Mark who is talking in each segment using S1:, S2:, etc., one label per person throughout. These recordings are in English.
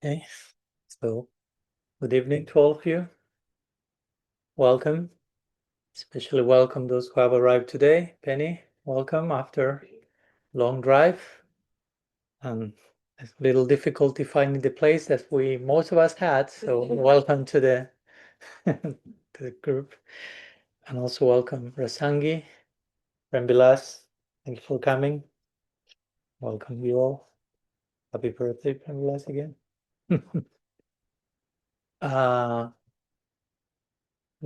S1: Okay, so good evening to all of you. Welcome, especially welcome those who have arrived today. Penny, welcome after long drive and a little difficulty finding the place that most of us had. So welcome to the to the group, and also welcome Rasangi, Rambilas. Thank you for coming. Welcome you all. Happy birthday, Rambilas, again. I'm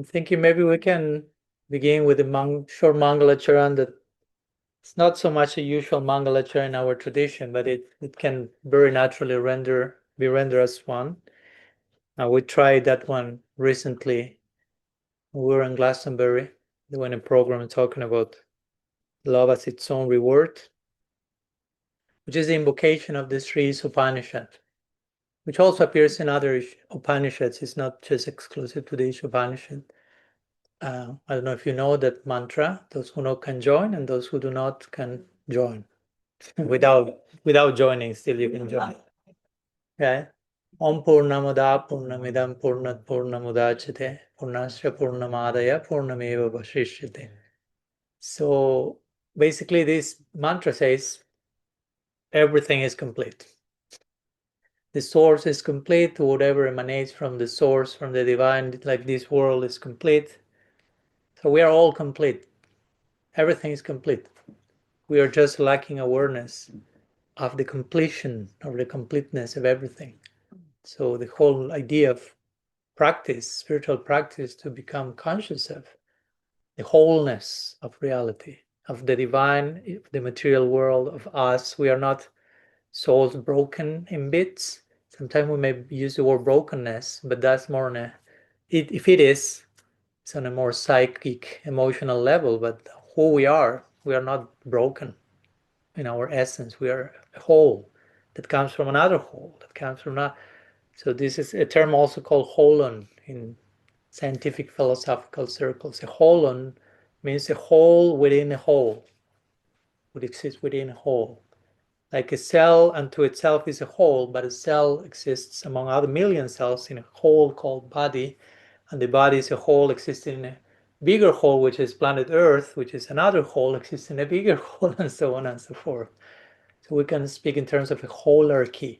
S1: thinking maybe we can begin with the short Mangalacharan that it's not so much a usual Mangalacharan in our tradition, but it can very naturally be rendered as one. We tried that one recently. We were in Glastonbury, doing a program talking about love as its own reward, which is the invocation of the Sri Upanishad, which also appears in other Upanishads. It's not just exclusive to the Upanishad. I don't know if you know that mantra. Those who know can join, and those who do not can join. without joining, still you can join. Okay. Om Purnamada Purnamidam Purnat Purnamudachate Purnasya Purnamadaya Purnameva Vashishyate. So basically this mantra says everything is complete. The source is complete. Whatever emanates from the source, from the divine, like this world, is complete. So we are all complete. Everything is complete. We are just lacking awareness of the completion, of the completeness of everything. So the whole idea of practice, spiritual practice, to become conscious of the wholeness of reality, of the divine, the material world, of us. We are not souls broken in bits. Sometimes we may use the word brokenness, but that's more on if it is, it's on a more psychic, emotional level. But who we are not broken in our essence. We are a whole that comes from another whole, that comes from not. So this is a term also called holon in scientific philosophical circles. A holon means a whole within a whole, would exist within a whole. Like a cell unto itself is a whole, but a cell exists among other million cells in a whole called body, and the body is a whole existing in a bigger whole, which is planet Earth, which is another whole existing in a bigger whole, and so on and so forth. So we can speak in terms of a holarchy.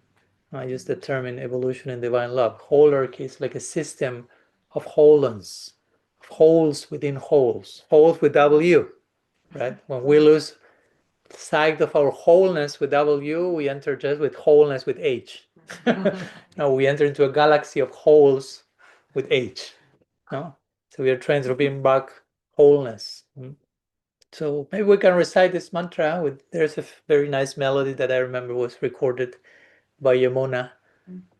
S1: I use the term in Evolution and Divine Love. Holarchy is like a system of holons, of holes within holes, holes with W, right? When we lose sight of our wholeness with W, we enter just with wholeness with H. No, we enter into a galaxy of holes with H. No? So we are trying to bring back wholeness. So maybe we can recite this mantra. There's a very nice melody that I remember was recorded by Yamuna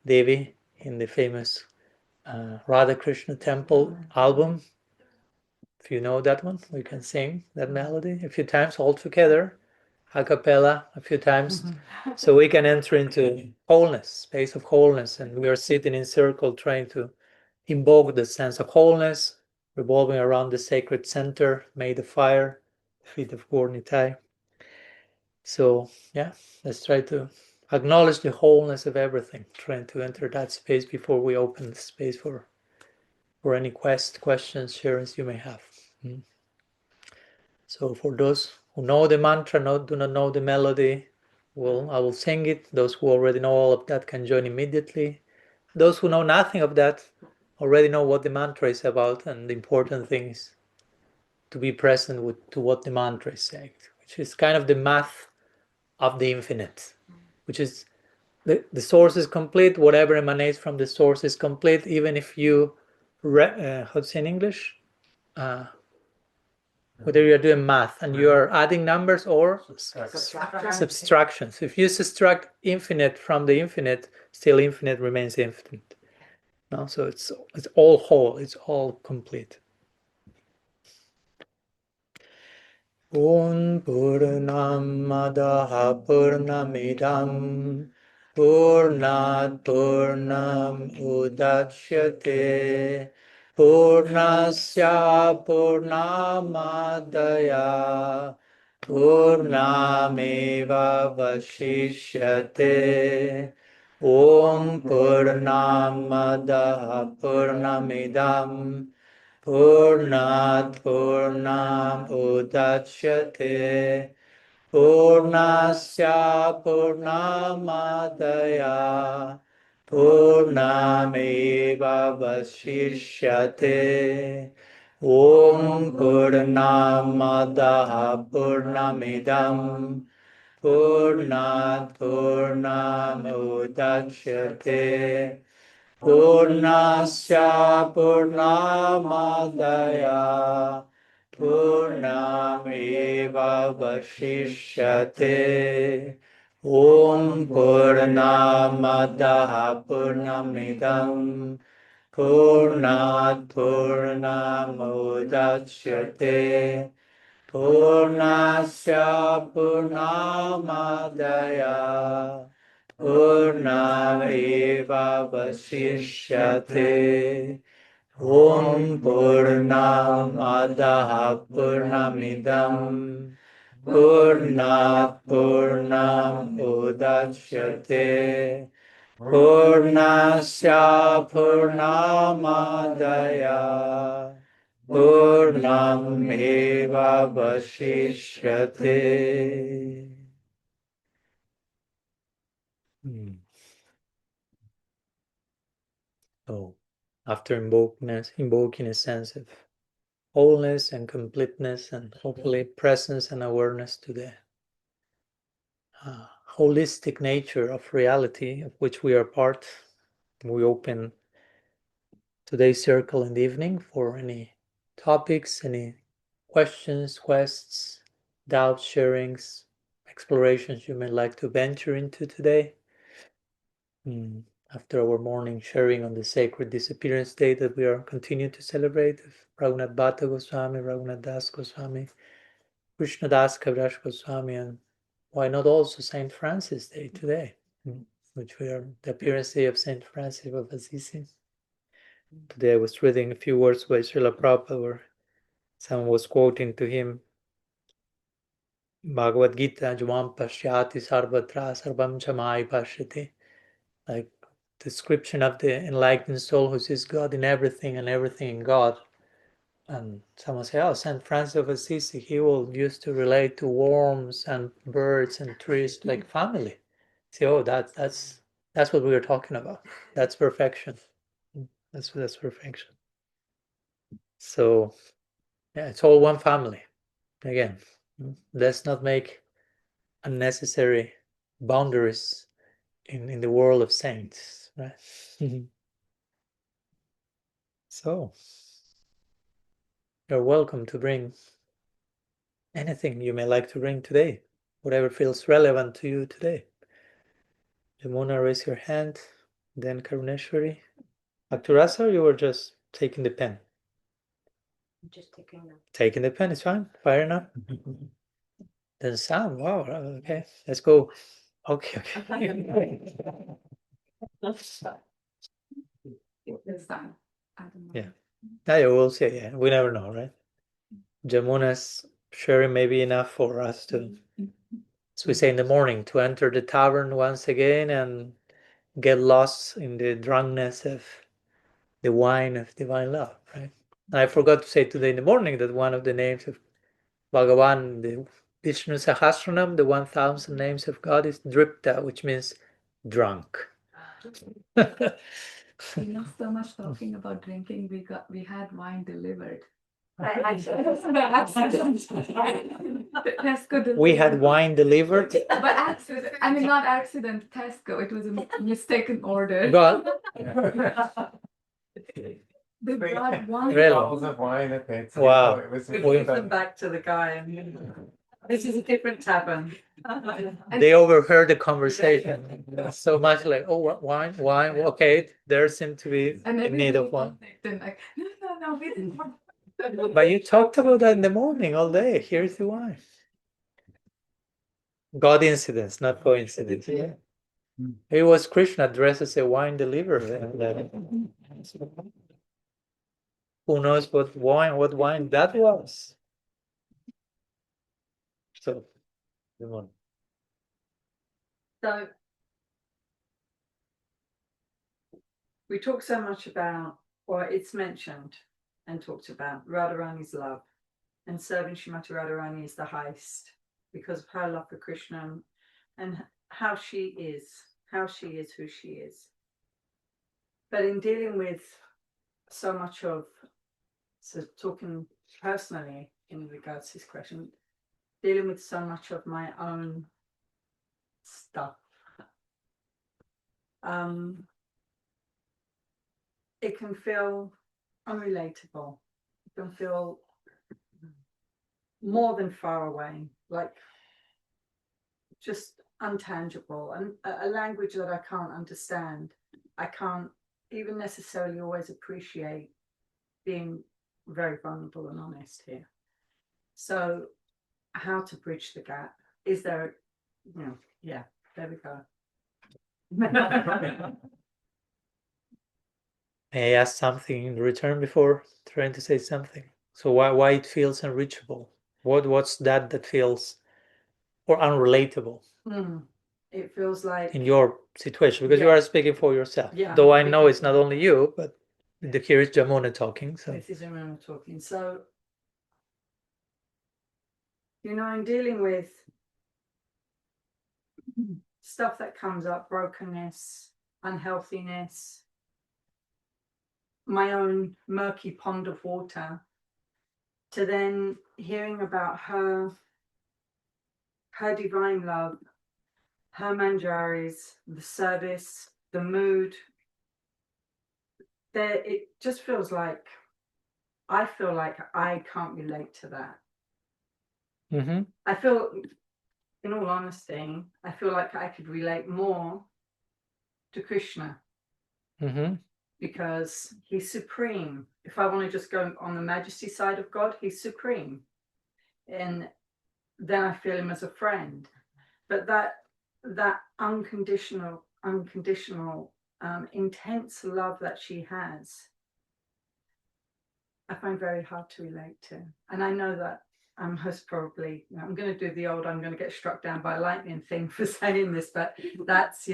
S1: Devi in the famous Radha Krishna Temple album. If you know that one, we can sing that melody a few times all together, a cappella a few times, so we can enter into wholeness, space of wholeness, and we are sitting in circle trying to invoke the sense of wholeness, revolving around the sacred center made of fire, the feet of Gornitai. So yeah, let's try to acknowledge the wholeness of everything, trying to enter that space before we open the space for any questions, sharings you may have. So for those who know the mantra, do not know the melody, well, I will sing it. Those who already know all of that can join immediately. Those who know nothing of that already know what the mantra is about, and the important thing is to be present to what the mantra is saying, which is kind of the math of the infinite, which is the source is complete. Whatever emanates from the source is complete, even if you, how to say in English? Whether you're doing math and you are adding numbers or subtraction. So if you subtract infinite from the infinite, still infinite remains infinite. No? So it's all whole, it's all complete. Om Purnamadaha Purnamidam Purnat Purnam Udachyate Purnasya Purnamadaya Purnameva Vashishyate Om Purnamadaha Purnamidam Purnat Purnam Udachyate Purnasya Purnamadaya Purnameva Vashishyate Om Purnamadaha Purnamidam Purnat Purnam Udachyate Purnasya Purnamadaya Purnameva Vashishyate Om Purnamadaha Purnamidam Purnat Purnam Udachyate Purnasya Purnamadaya Purnameva Vashishyate Om Purnamadaha Purnamidam Purnat Purnam Udachyate Purnasya Purnamadaya Purnameva Vashishyate. So, after invoking a sense of wholeness and completeness, and hopefully presence and awareness to the holistic nature of reality of which we are part, we open today's circle in the evening for any topics, any questions, quests, doubts, sharings, explorations you may like to venture into today. After our morning sharing on the sacred disappearance day that we are continuing to celebrate, of Raghunath Bhatta Goswami, Raghunath Das Goswami, Krishna Das Kaviraj Goswami, and why not also Saint Francis Day today, which we are the appearance day of Saint Francis of Assisi. Today I was reading a few words by Srila Prabhupada where someone was quoting to him Bhagavad Gita, Jvam Pashyati Sarvatra Sarvam Chamai Pashyati, like description of the enlightened soul who sees God in everything and everything in God. And someone say, oh, Saint Francis of Assisi, he will used to relate to worms and birds and trees like family. Say, oh, that's what we were talking about. That's perfection. That's perfection. So yeah, it's all one family. Again, let's not make unnecessary boundaries in the world of saints, right? So you're welcome to bring anything you may like to bring today, whatever feels relevant to you today. Yamuna, raise your hand, then Karuneshwari. Akturasa, you were just taking the pen?
S2: I'm just taking them.
S1: Taking the pen is fine, fire enough. Then Sam, wow, okay, let's go. Okay. Yeah, we'll see. Yeah, we never know, right? Jamuna's sharing may be enough for us to, as we say in the morning, to enter the tavern once again and get lost in the drunkenness of the wine of divine love, right? And I forgot to say today in the morning that one of the names of Bhagavan, the Vishnu Sahasranam, the 1000 names of God, is Dripta, which means drunk.
S2: So much talking about drinking, we had wine delivered. Tesco delivered.
S1: We had wine delivered.
S2: But accident. I mean, not accident. Tesco. It was a mistaken order.
S1: God.
S2: They brought wine.
S1: Really?
S3: Bottles of wine at bed.
S1: Wow.
S3: We
S2: Give them back to the guy. And this is a different tavern.
S1: They overheard the conversation so much, like, oh, wine, okay, there seemed to be in need of wine.
S2: Like, no, we didn't want.
S1: But you talked about that in the morning all day. Here's the wine. God incidents, not coincidence. Yeah. It was Krishna dressed as a wine deliverer. Who knows what wine that was? So, good morning.
S2: So
S3: we talk so much about, or it's mentioned and talked about, Radharani's love, and serving Srimati Radharani is the highest because of her love for Krishna and how she is who she is. But in dealing with so much of, so talking personally in regards to this question, dealing with so much of my own stuff, it can feel unrelatable. It can feel more than far away, like just untangible, and a language that I can't understand. I can't even necessarily always appreciate, being very vulnerable and honest here. So how to bridge the gap? Is there, yeah, there we go.
S1: May I ask something in return before trying to say something? So why it feels unreachable? What's that feels or unrelatable?
S3: It feels like
S1: in your situation, because you are speaking for yourself.
S3: Yeah,
S1: Though I know it's not only you, but here is Jamuna talking. So
S3: this is Jamuna talking. So in dealing with stuff that comes up, brokenness, unhealthiness, my own murky pond of water, to then hearing about her divine love, her manjaris, the service, the mood, it just feels like I feel like I can't relate to that. I feel, in all honesty, I feel like I could relate more to Krishna because he's supreme. If I want to just go on the majesty side of God, he's supreme, and then I feel him as a friend. But that unconditional, intense love that she has, I find very hard to relate to. And I know that I'm most probably, I'm going to do the old, I'm going to get struck down by lightning thing for saying this, but that's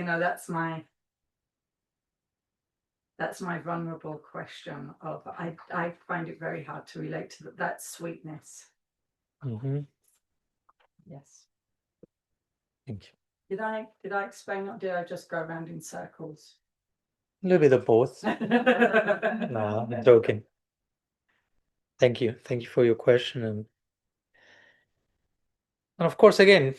S3: my vulnerable question of, I find it very hard to relate to that sweetness. Yes.
S1: Thank you.
S3: Did I explain, or did I just go around in circles?
S1: A little bit of both. No, I'm joking. Thank you for your question, and of course, again,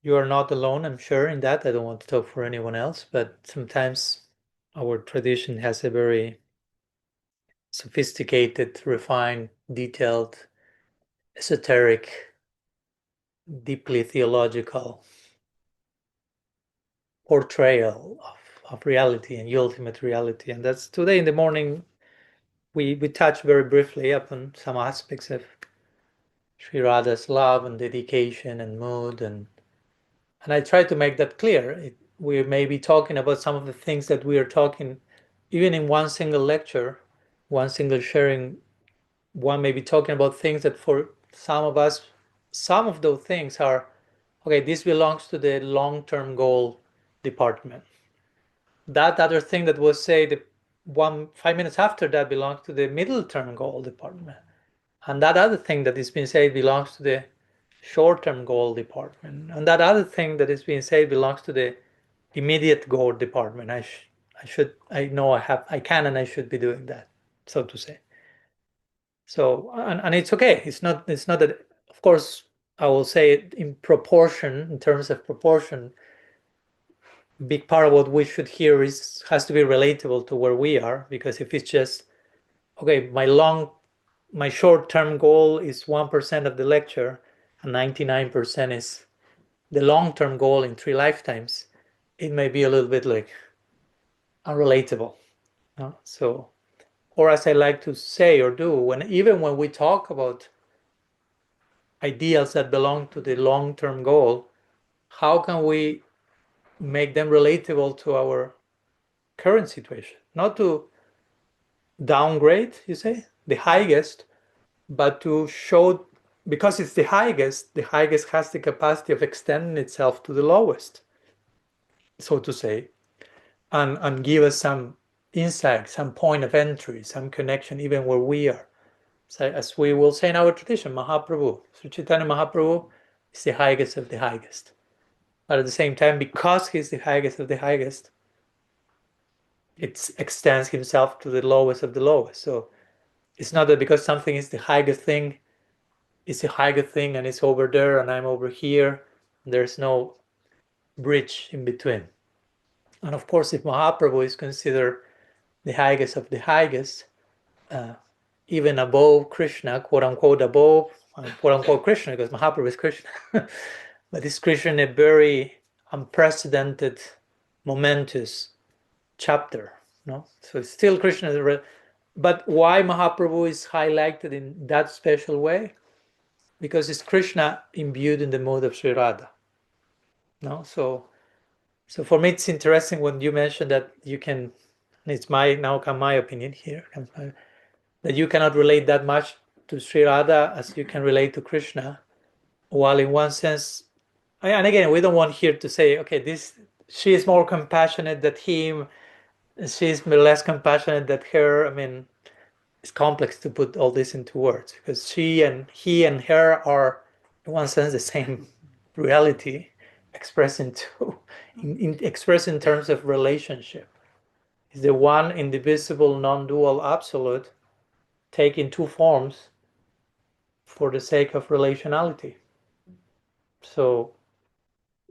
S1: you are not alone, I'm sure, in that. I don't want to talk for anyone else, but sometimes our tradition has a very sophisticated, refined, detailed, esoteric, deeply theological portrayal of reality and ultimate reality. And that's today in the morning, we touched very briefly upon some aspects of Sri Radha's love and dedication and mood, and I try to make that clear. We may be talking about some of the things that we are talking, even in one single lecture, one single sharing. One may be talking about things that for some of us, some of those things are, okay, this belongs to the long-term goal department. That other thing that was said 5 minutes after that belongs to the middle-term goal department. And that other thing that is being said belongs to the short-term goal department. And that other thing that is being said belongs to the immediate goal department. I can and I should be doing that, so to say. So, and it's okay. It's not that, of course, I will say in proportion, in terms of proportion, big part of what we should hear has to be relatable to where we are, because if it's just, okay, my short-term goal is 1% of the lecture and 99% is the long-term goal in 3 lifetimes, it may be a little bit like unrelatable. So, or as I like to say or do, even when we talk about ideals that belong to the long-term goal, how can we make them relatable to our current situation? Not to downgrade, you say, the highest, but to show, because it's the highest has the capacity of extending itself to the lowest, so to say, and give us some insight, some point of entry, some connection, even where we are. So as we will say in our tradition, Mahaprabhu, Sri Chaitanya Mahaprabhu is the highest of the highest. But at the same time, because he's the highest of the highest, it extends himself to the lowest of the lowest. So it's not that because something is the highest thing, it's the highest thing and it's over there and I'm over here. There's no bridge in between. And of course, if Mahaprabhu is considered the highest of the highest, even above Krishna, quote unquote above, quote unquote Krishna, because Mahaprabhu is Krishna. But is Krishna in a very unprecedented, momentous chapter, no? So it's still Krishna. But why Mahaprabhu is highlighted in that special way? Because it's Krishna imbued in the mood of Sri Radha. No, so for me it's interesting when you mentioned that you can. It's my opinion here. That you cannot relate that much to Sri Radha as you can relate to Krishna, while in one sense, and again, we don't want here to say, okay, she is more compassionate than him, she's less compassionate than her. I mean, it's complex to put all this into words because she and he and her are, in one sense, the same reality expressed in terms of relationship. Is the one indivisible, non-dual absolute taking two forms for the sake of relationality. So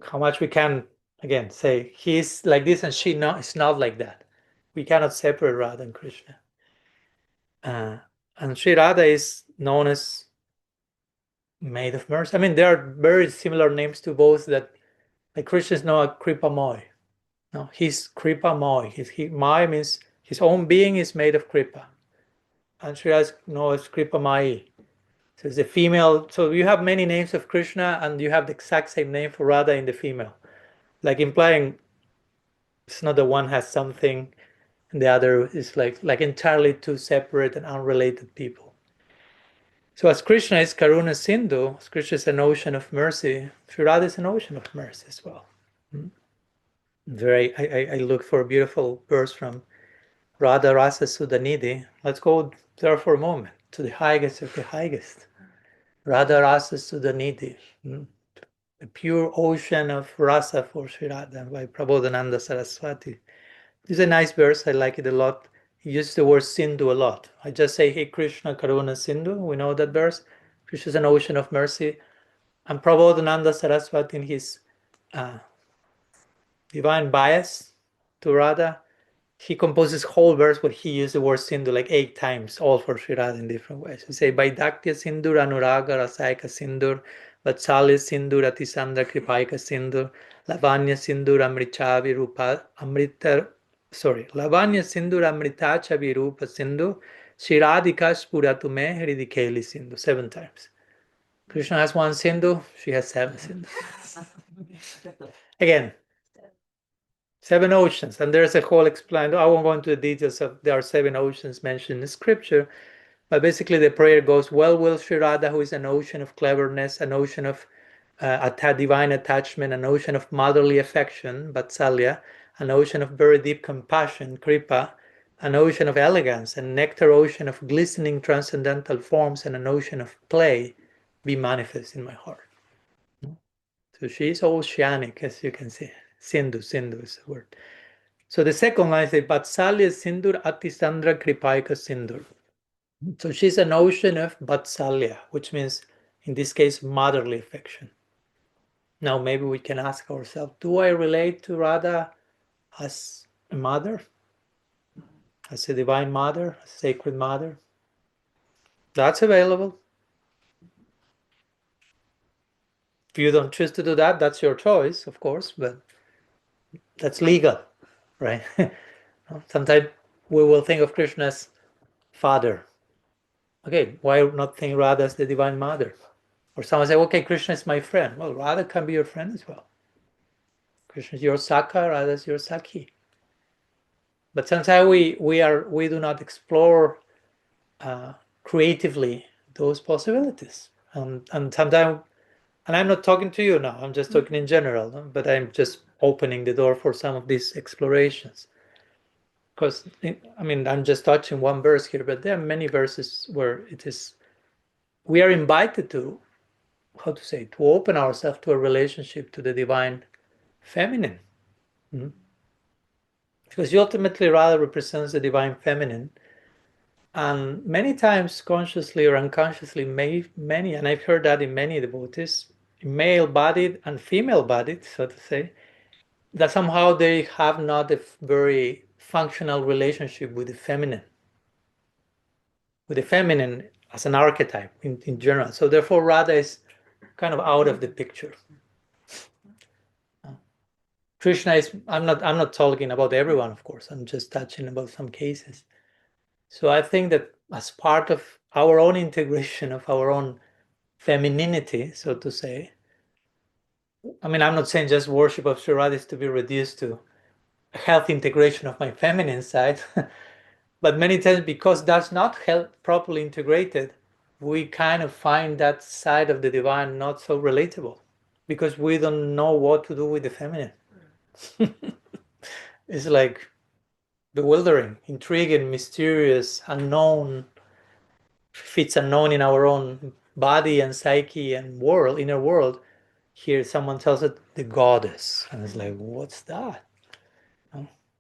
S1: how much we can, again, say he's like this and she is not like that. We cannot separate Radha and Krishna. And Sri Radha is known as made of mercy. I mean, there are very similar names to both that. Like Krishna is known as Kripamoy. No, he's Kripamoy. Moy means his own being is made of Kripa. And Sri Radha is known as Kripamai. So it's a female. So you have many names of Krishna and you have the exact same name for Radha in the female. Like implying it's not that one has something and the other is like entirely two separate and unrelated people. So as Krishna is Karuna Sindhu, as Krishna is an ocean of mercy, Sri Radha is an ocean of mercy as well. I look for a beautiful verse from Radha Rasa Sudanidhi. Let's go there for a moment to the highest of the highest. Radha Rasa Sudanidhi, the pure ocean of rasa for Sri Radha by Prabodhananda Saraswati. This is a nice verse. I like it a lot. He uses the word Sindhu a lot. I just say, hey, Krishna Karuna Sindhu. We know that verse. Krishna is an ocean of mercy. And Prabodhananda Saraswati, in his divine bias to Radha, he composes whole verse where he used the word Sindhu like 8 times, all for Sri Radha in different ways. He say, Vaidakya Sindhur Anuraga Rasaika Sindhur, Vatsalya Sindhur Atisandra Kripaika Sindhur, Lavanya Sindhur Amrichavi Rupa Amrita. Lavanya Sindhur Amritacha Virupa Sindhu, Shiradika Spuratume Hridikeli Sindhu. 7 times. Krishna has 1 Sindhu, she has 7 Sindhus. Again, 7 oceans, and there's a whole explanation. I won't go into the details of there are 7 oceans mentioned in scripture, but basically the prayer goes, well will Sri Radha, who is an ocean of cleverness, an ocean of divine attachment, an ocean of motherly affection, Vatsalya, an ocean of very deep compassion, Kripa, an ocean of elegance, a nectar ocean of glistening transcendental forms, and an ocean of play be manifest in my heart. So she is oceanic, as you can see. Sindhu is the word. So the second line is Vatsalya Sindhur Atisandra Kripaika Sindhur. So she's an ocean of Vatsalya, which means, in this case, motherly affection. Now maybe we can ask ourselves, do I relate to Radha as a mother? As a divine mother, a sacred mother? That's available. If you don't choose to do that, that's your choice, of course, but that's legal, right? Sometimes we will think of Krishna as father. Okay, why not think Radha as the divine mother? Or someone say, okay, Krishna is my friend. Well, Radha can be your friend as well. Krishna is your Saka, Radha is your Sakhi. But sometimes we do not explore creatively those possibilities. And sometimes, and I'm not talking to you now, I'm just talking in general, but I'm just opening the door for some of these explorations. because I mean, I'm just touching one verse here, but there are many verses where it is, we are invited to, how to say, to open ourselves to a relationship to the divine feminine. Because she ultimately rather represents the divine feminine. And many times, consciously or unconsciously, many, and I've heard that in many devotees, male-bodied and female-bodied, so to say, that somehow they have not a very functional relationship with the feminine as an archetype in general. So therefore, Radha is kind of out of the picture. Krishna is, I'm not talking about everyone, of course, I'm just touching about some cases. So I think that as part of our own integration of our own femininity, so to say, I mean, I'm not saying just worship of Sri Radha is to be reduced to a healthy integration of my feminine side, but many times because that's not properly integrated, we kind of find that side of the divine not so relatable because we don't know what to do with the feminine. It's like bewildering, intriguing, mysterious, unknown. If it's unknown in our own body and psyche and world, inner world, here someone tells it the goddess, and it's like, what's that?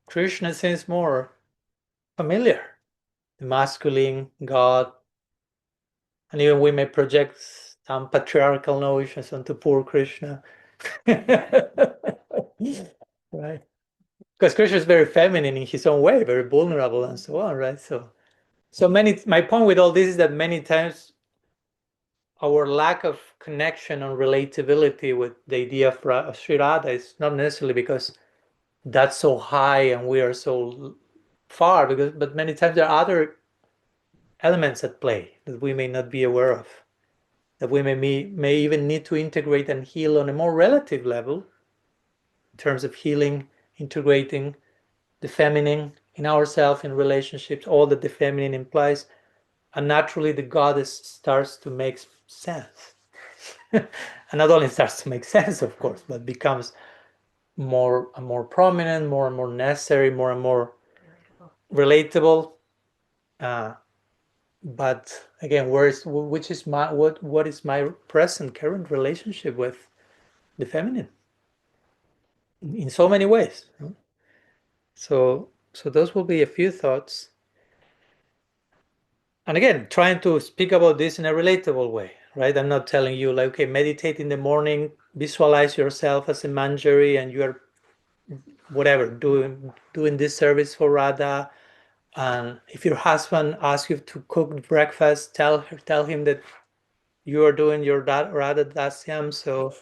S1: Krishna seems more familiar, the masculine god, and even we may project some patriarchal notions onto poor Krishna. Right? Because Krishna is very feminine in his own way, very vulnerable and so on, right? My point with all this is that many times our lack of connection and relatability with the idea of Sri Radha is not necessarily because that's so high and we are so far, but many times there are other elements at play that we may not be aware of, that we may even need to integrate and heal on a more relative level in terms of healing, integrating the feminine in ourselves, in relationships, all that the feminine implies, and naturally the goddess starts to make sense. And not only starts to make sense, of course, but becomes more and more prominent, more and more necessary, more and more relatable. But again, what is my present current relationship with the feminine in so many ways? So those will be a few thoughts. And again, trying to speak about this in a relatable way, right? I'm not telling you like, okay, meditate in the morning, visualize yourself as a manjari and you're whatever, doing this service for Radha. And if your husband asks you to cook breakfast, tell him that you are doing your Radha Dasyam, so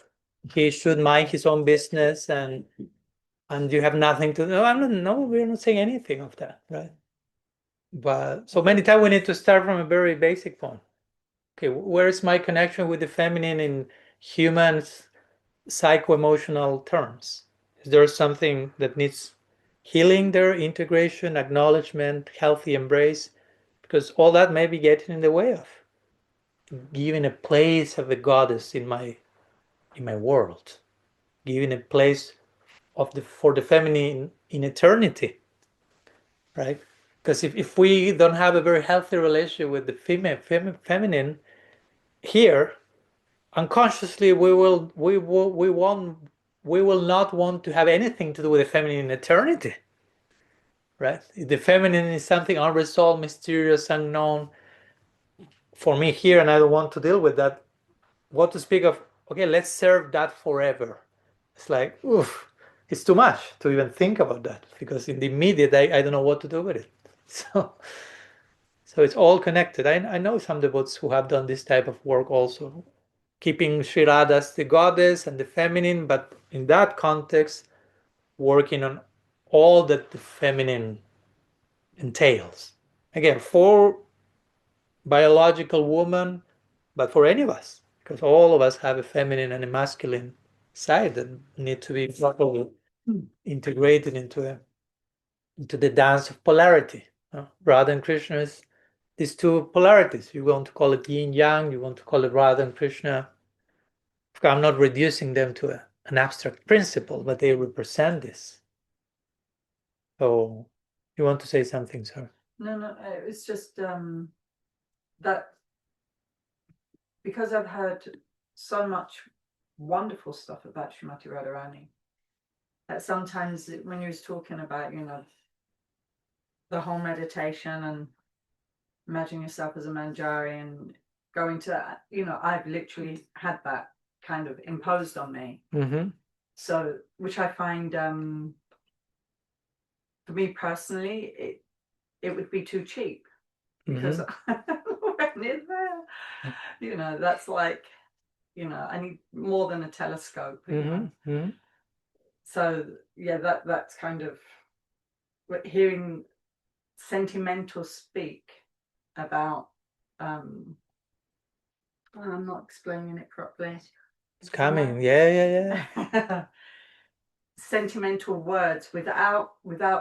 S1: he should mind his own business and you have nothing to do. No, we're not saying anything of that, right? But so many times we need to start from a very basic point. Okay, where is my connection with the feminine in human psycho-emotional terms? Is there something that needs healing there, integration, acknowledgement, healthy embrace? Because all that may be getting in the way of giving a place of the goddess in my world, giving a place for the feminine in eternity, right? Because if we don't have a very healthy relationship with the feminine here, unconsciously we will not want to have anything to do with the feminine in eternity, right? If the feminine is something unresolved, mysterious, unknown for me here, and I don't want to deal with that. What to speak of? Okay, let's serve that forever. It's like, oof, it's too much to even think about that because in the immediate, I don't know what to do with it. So it's all connected. I know some devotees who have done this type of work also, keeping Sri Radha as the goddess and the feminine, but in that context, working on all that the feminine entails. Again, for biological woman, but for any of us, because all of us have a feminine and a masculine side that need to be properly integrated into the dance of polarity. Radha and Krishna is these two polarities. You want to call it yin yang, you want to call it Radha and Krishna. I'm not reducing them to an abstract principle, but they represent this. So You want to say something, sir?
S3: No, it was just that because I've heard so much wonderful stuff about Srimati Radharani, that sometimes when you was talking about, the whole meditation and imagine yourself as a Manjari and going to, I've literally had that kind of imposed on me.
S1: Mm-hmm.
S3: So, which I find, for me personally, it would be too cheap because when in there, that's like, I need more than a telescope.
S1: Mm-hmm.
S3: So yeah, that's kind of hearing sentimental speak about. I'm not explaining it properly.
S1: It's coming. Yeah.
S3: Sentimental words without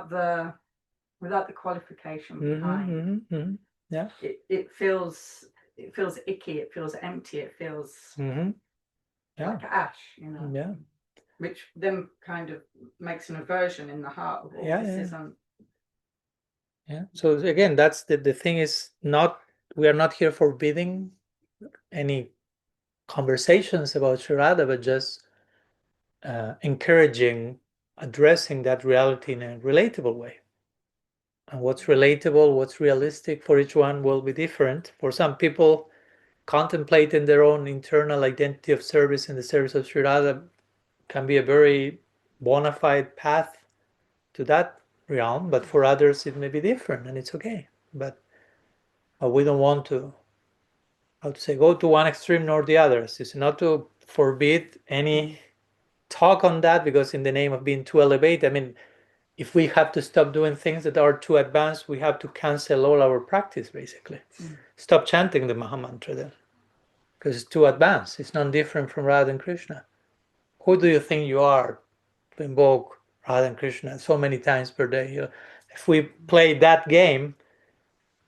S3: the qualification behind.
S1: Mm-hmm. Yeah.
S3: It feels icky. It feels empty. It feels like ash.
S1: Yeah.
S3: Which then kind of makes an aversion in the heart of this isn't.
S1: Yeah. So again, that's the thing is we are not here forbidding any conversations about Sri Radha, but just encouraging, addressing that reality in a relatable way. And what's relatable, what's realistic for each one will be different. For some people, contemplating their own internal identity of service in the service of Sri Radha can be a very bona fide path to that realm, but for others it may be different, and it's okay. But we don't want to, go to one extreme nor the other. It's not to forbid any talk on that, because in the name of being too elevated, if we have to stop doing things that are too advanced, we have to cancel all our practice, basically. Stop chanting the Mahamantra then, because it's too advanced. It's not different from Radha and Krishna. Who do you think you are to invoke Radha and Krishna so many times per day? If we play that game,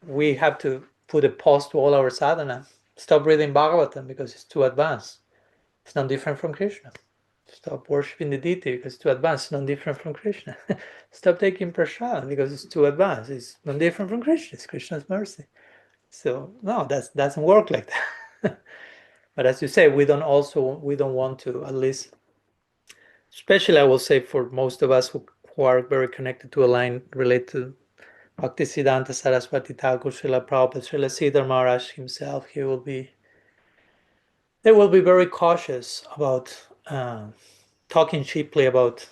S1: we have to put a pause to all our sadhana. Stop reading Bhagavatam because it's too advanced. It's not different from Krishna. Stop worshipping the deity because it's too advanced. It's not different from Krishna. Stop taking prasad because it's too advanced. It's not different from Krishna. It's Krishna's mercy. So no, that doesn't work like that. But as you say, we don't want to, at least, especially I will say for most of us who are very connected to a line related to Bhaktisiddhanta Saraswati Thakur, Srila Prabhupada, Srila Sridhar Maharaj himself, they will be very cautious about talking cheaply about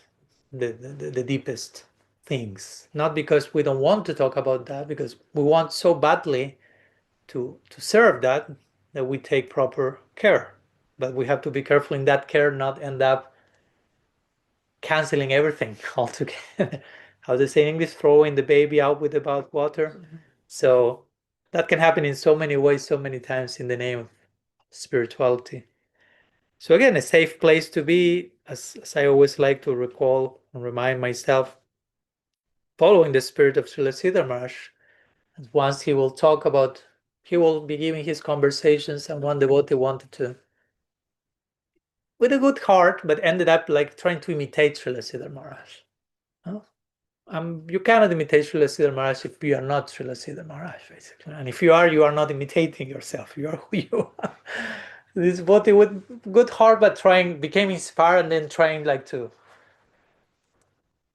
S1: the deepest things. Not because we don't want to talk about that, because we want so badly to serve that we take proper care. But we have to be careful in that care not end up canceling everything altogether. How they say in English, throwing the baby out with the bathwater. So that can happen in so many ways, so many times in the name of spirituality. So again, a safe place to be, as I always like to recall and remind myself, following the spirit of Srila Sridhar Maharaj. Once he will be giving his conversations, and one devotee wanted to, with a good heart, but ended up like trying to imitate Srila Sridhar Maharaj. You cannot imitate Srila Sridhar Maharaj if you are not Srila Sridhar Maharaj, basically. And if you are not imitating yourself. You are who you are. This devotee with good heart, but became inspired and then trying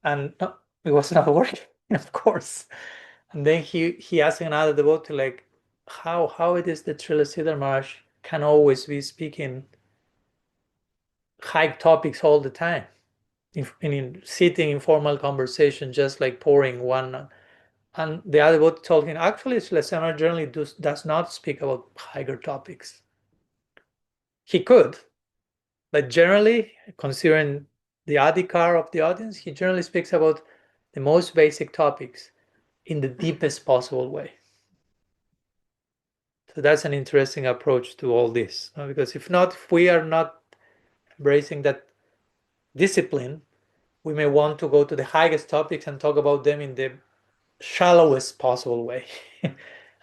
S1: and no, it was not working, of course. And then he asked another devotee, how it is that Srila Sridhar Maharaj can always be speaking high topics all the time, in sitting informal conversation, just like pouring one. And the other devotee told him, actually, Srila Sridhar Maharaj generally does not speak about higher topics. He could, but generally, considering the adhikar of the audience, he generally speaks about the most basic topics in the deepest possible way. So that's an interesting approach to all this, because if we are not embracing that discipline, we may want to go to the highest topics and talk about them in the shallowest possible way.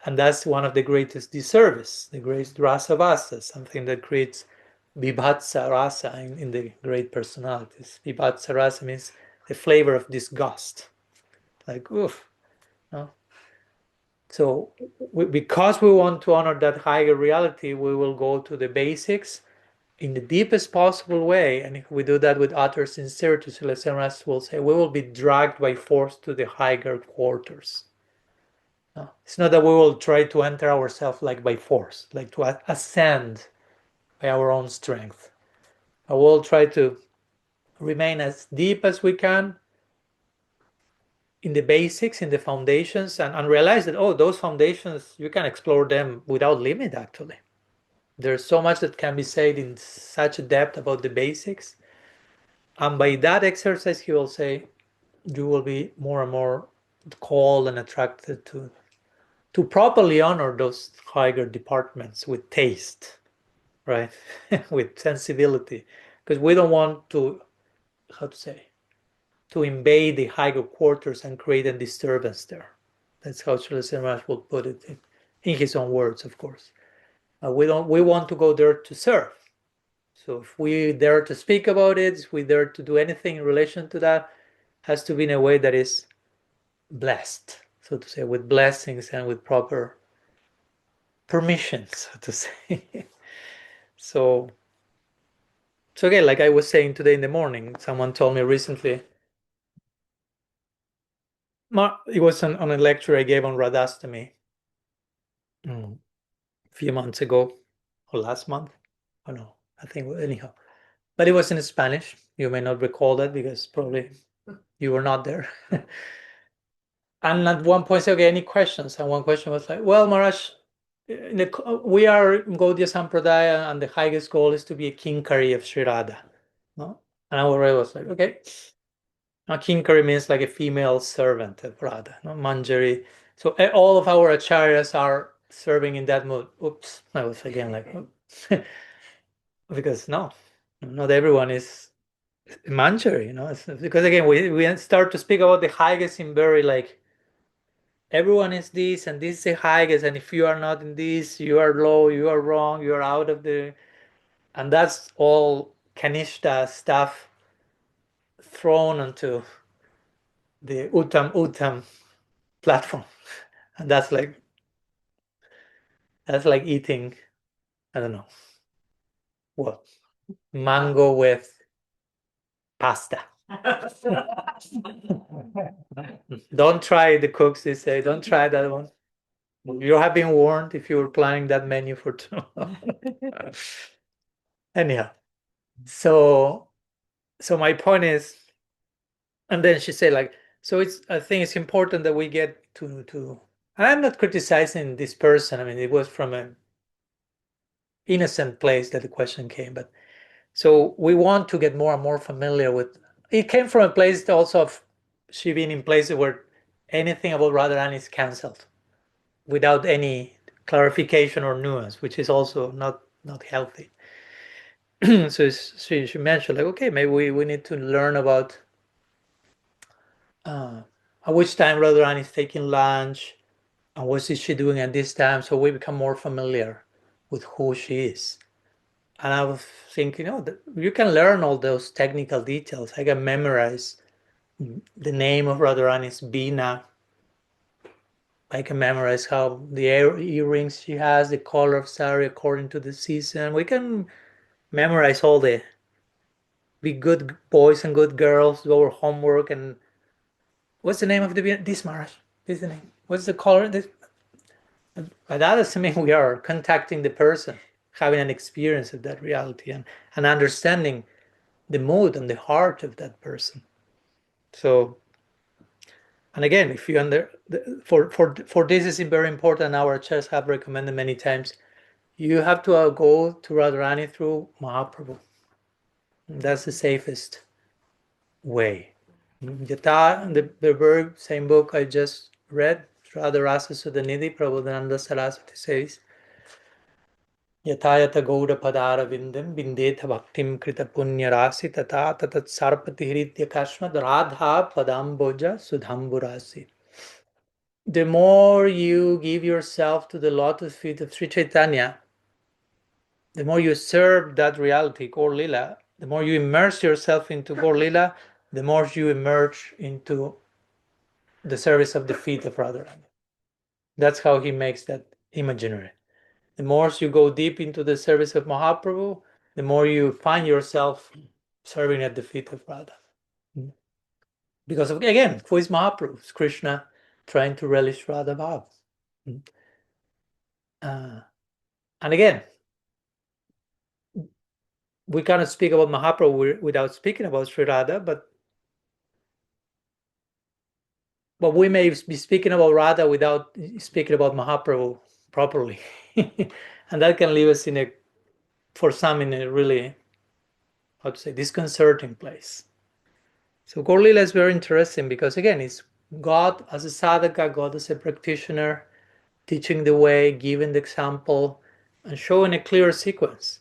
S1: And that's one of the greatest disservice, the greatest rasa vasa, something that creates vibhatsa rasa in the great personalities. Vibhatsa rasa means the flavor of disgust. Like, oof, No? So because we want to honor that higher reality, we will go to the basics in the deepest possible way. And if we do that with utter sincerity, Celestial Master will say, we will be dragged by force to the higher quarters. No? It's not that we will try to enter ourselves like by force, like to ascend by our own strength. I will try to remain as deep as we can in the basics, in the foundations, and realize that, oh, those foundations, you can explore them without limit, actually. There's so much that can be said in such depth about the basics. And by that exercise, he will say, you will be more and more called and attracted to properly honor those higher departments with taste, right? With sensibility. Because we don't want to, how to say, to invade the higher quarters and create a disturbance there. That's how Sri Raj will put it in his own words, of course. We want to go there to serve. So if we dare to speak about it, if we dare to do anything in relation to that, has to be in a way that is blessed, so to say, with blessings and with proper permissions, so to say. So again, like I was saying today in the morning, someone told me recently, it was on a lecture I gave on Radhastami a few months ago, or last month. Oh no, I think anyhow. But it was in Spanish. You may not recall that because probably you were not there. And at one point, said, okay, any questions? And one question was like, well, Maharaj, we are in Gaudiya Sampradaya, and the highest goal is to be a kinkari of Sri Radha. No? And I was like, okay. Now, kinkari means like a female servant of Radha, no? Manjari. So all of our acharyas are serving in that mood. Oops, I was again like, because no, not everyone is Manjari, you know. Because again, we start to speak about the highest in very like, everyone is this and this is the highest, and if you are not in this, you are low, you are wrong, you are out of the, and that's all Kanishta stuff thrown onto the Uttam platform. And that's like eating, I don't know what, mango with pasta. Don't try the cooks, they say, don't try that one. You have been warned if you were planning that menu for tomorrow. Anyhow, so my point is, and then she said like, so I think it's important that we get to and I'm not criticizing this person. I mean, it was from an innocent place that the question came, but so we want to get more and more familiar with it. Came from a place also of she being in places where anything about Radharani is cancelled without any clarification or nuance, which is also not healthy. So she mentioned like, okay, maybe we need to learn about at which time Radharani is taking lunch and what is she doing at this time, so we become more familiar with who she is. And I was thinking, you can learn all those technical details. I can memorize the name of Radharani's Bina. I can memorize how the earrings she has, the color of sari according to the season. We can memorize all the be good boys and good girls, do our homework. And what's the name of this Maharaj? This is the name. What's the color? But that doesn't mean we are contacting the person, having an experience of that reality and understanding the mood and the heart of that person. So, and again, if you for this is very important. Our church have recommended many times. You have to go to Radharani through Mahaprabhu. That's the safest way. Yata, the very same book I just read, Radharasa Sudhanidhi, Prabodhananda Saraswati says, Yatayata Gaura Padara Vindam Vindetha Bhaktim Krita Punya Rasi Tata Tatat Sarpati Hritya Kashmad Radha Padamboja Sudhamburasi. The more you give yourself to the lotus feet of Sri Chaitanya, the more you serve that reality, Gaur Lila, the more you immerse yourself into Gaur Lila, the more you emerge into the service of the feet of Radharani. That's how he makes that imaginary. The more you go deep into the service of Mahaprabhu, the more you find yourself serving at the feet of Radha. Because again, who is Mahaprabhu? It's Krishna trying to relish Radha Bhav. And again, we cannot speak about Mahaprabhu without speaking about Sri Radha, but we may be speaking about Radha without speaking about Mahaprabhu properly. And that can leave us for some in a really, how to say, disconcerting place. So Gaur Lila is very interesting because again, it's God as a sadhaka, God as a practitioner, teaching the way, giving the example, and showing a clear sequence.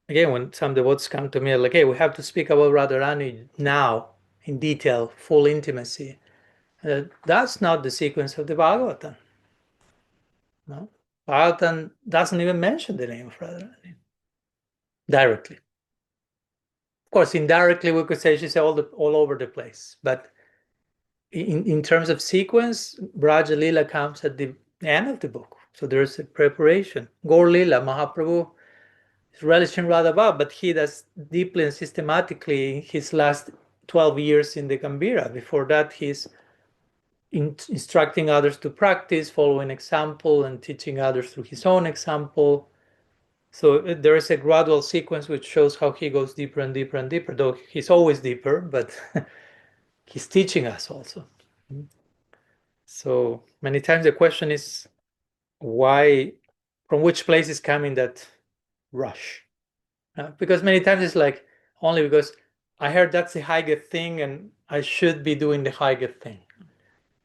S1: Again, when some devotees come to me like, hey, we have to speak about Radharani now, in detail, full intimacy. That's not the sequence of the Bhagavatam. No? Bhagavatam doesn't even mention the name of Radharani directly. Of course, indirectly we could say she's all over the place. But in terms of sequence, Braja Lila comes at the end of the book. So there's a preparation. Gaur Lila, Mahaprabhu is relishing Radha Bhav, but he does deeply and systematically his last 12 years in the Gambhira. Before that, he's instructing others to practice, following example, and teaching others through his own example. So there is a gradual sequence which shows how he goes deeper and deeper and deeper, though he's always deeper, but he's teaching us also. So many times the question is, why, from which place is coming that rush? Because many times it's like, only because I heard that's the highest thing and I should be doing the highest thing.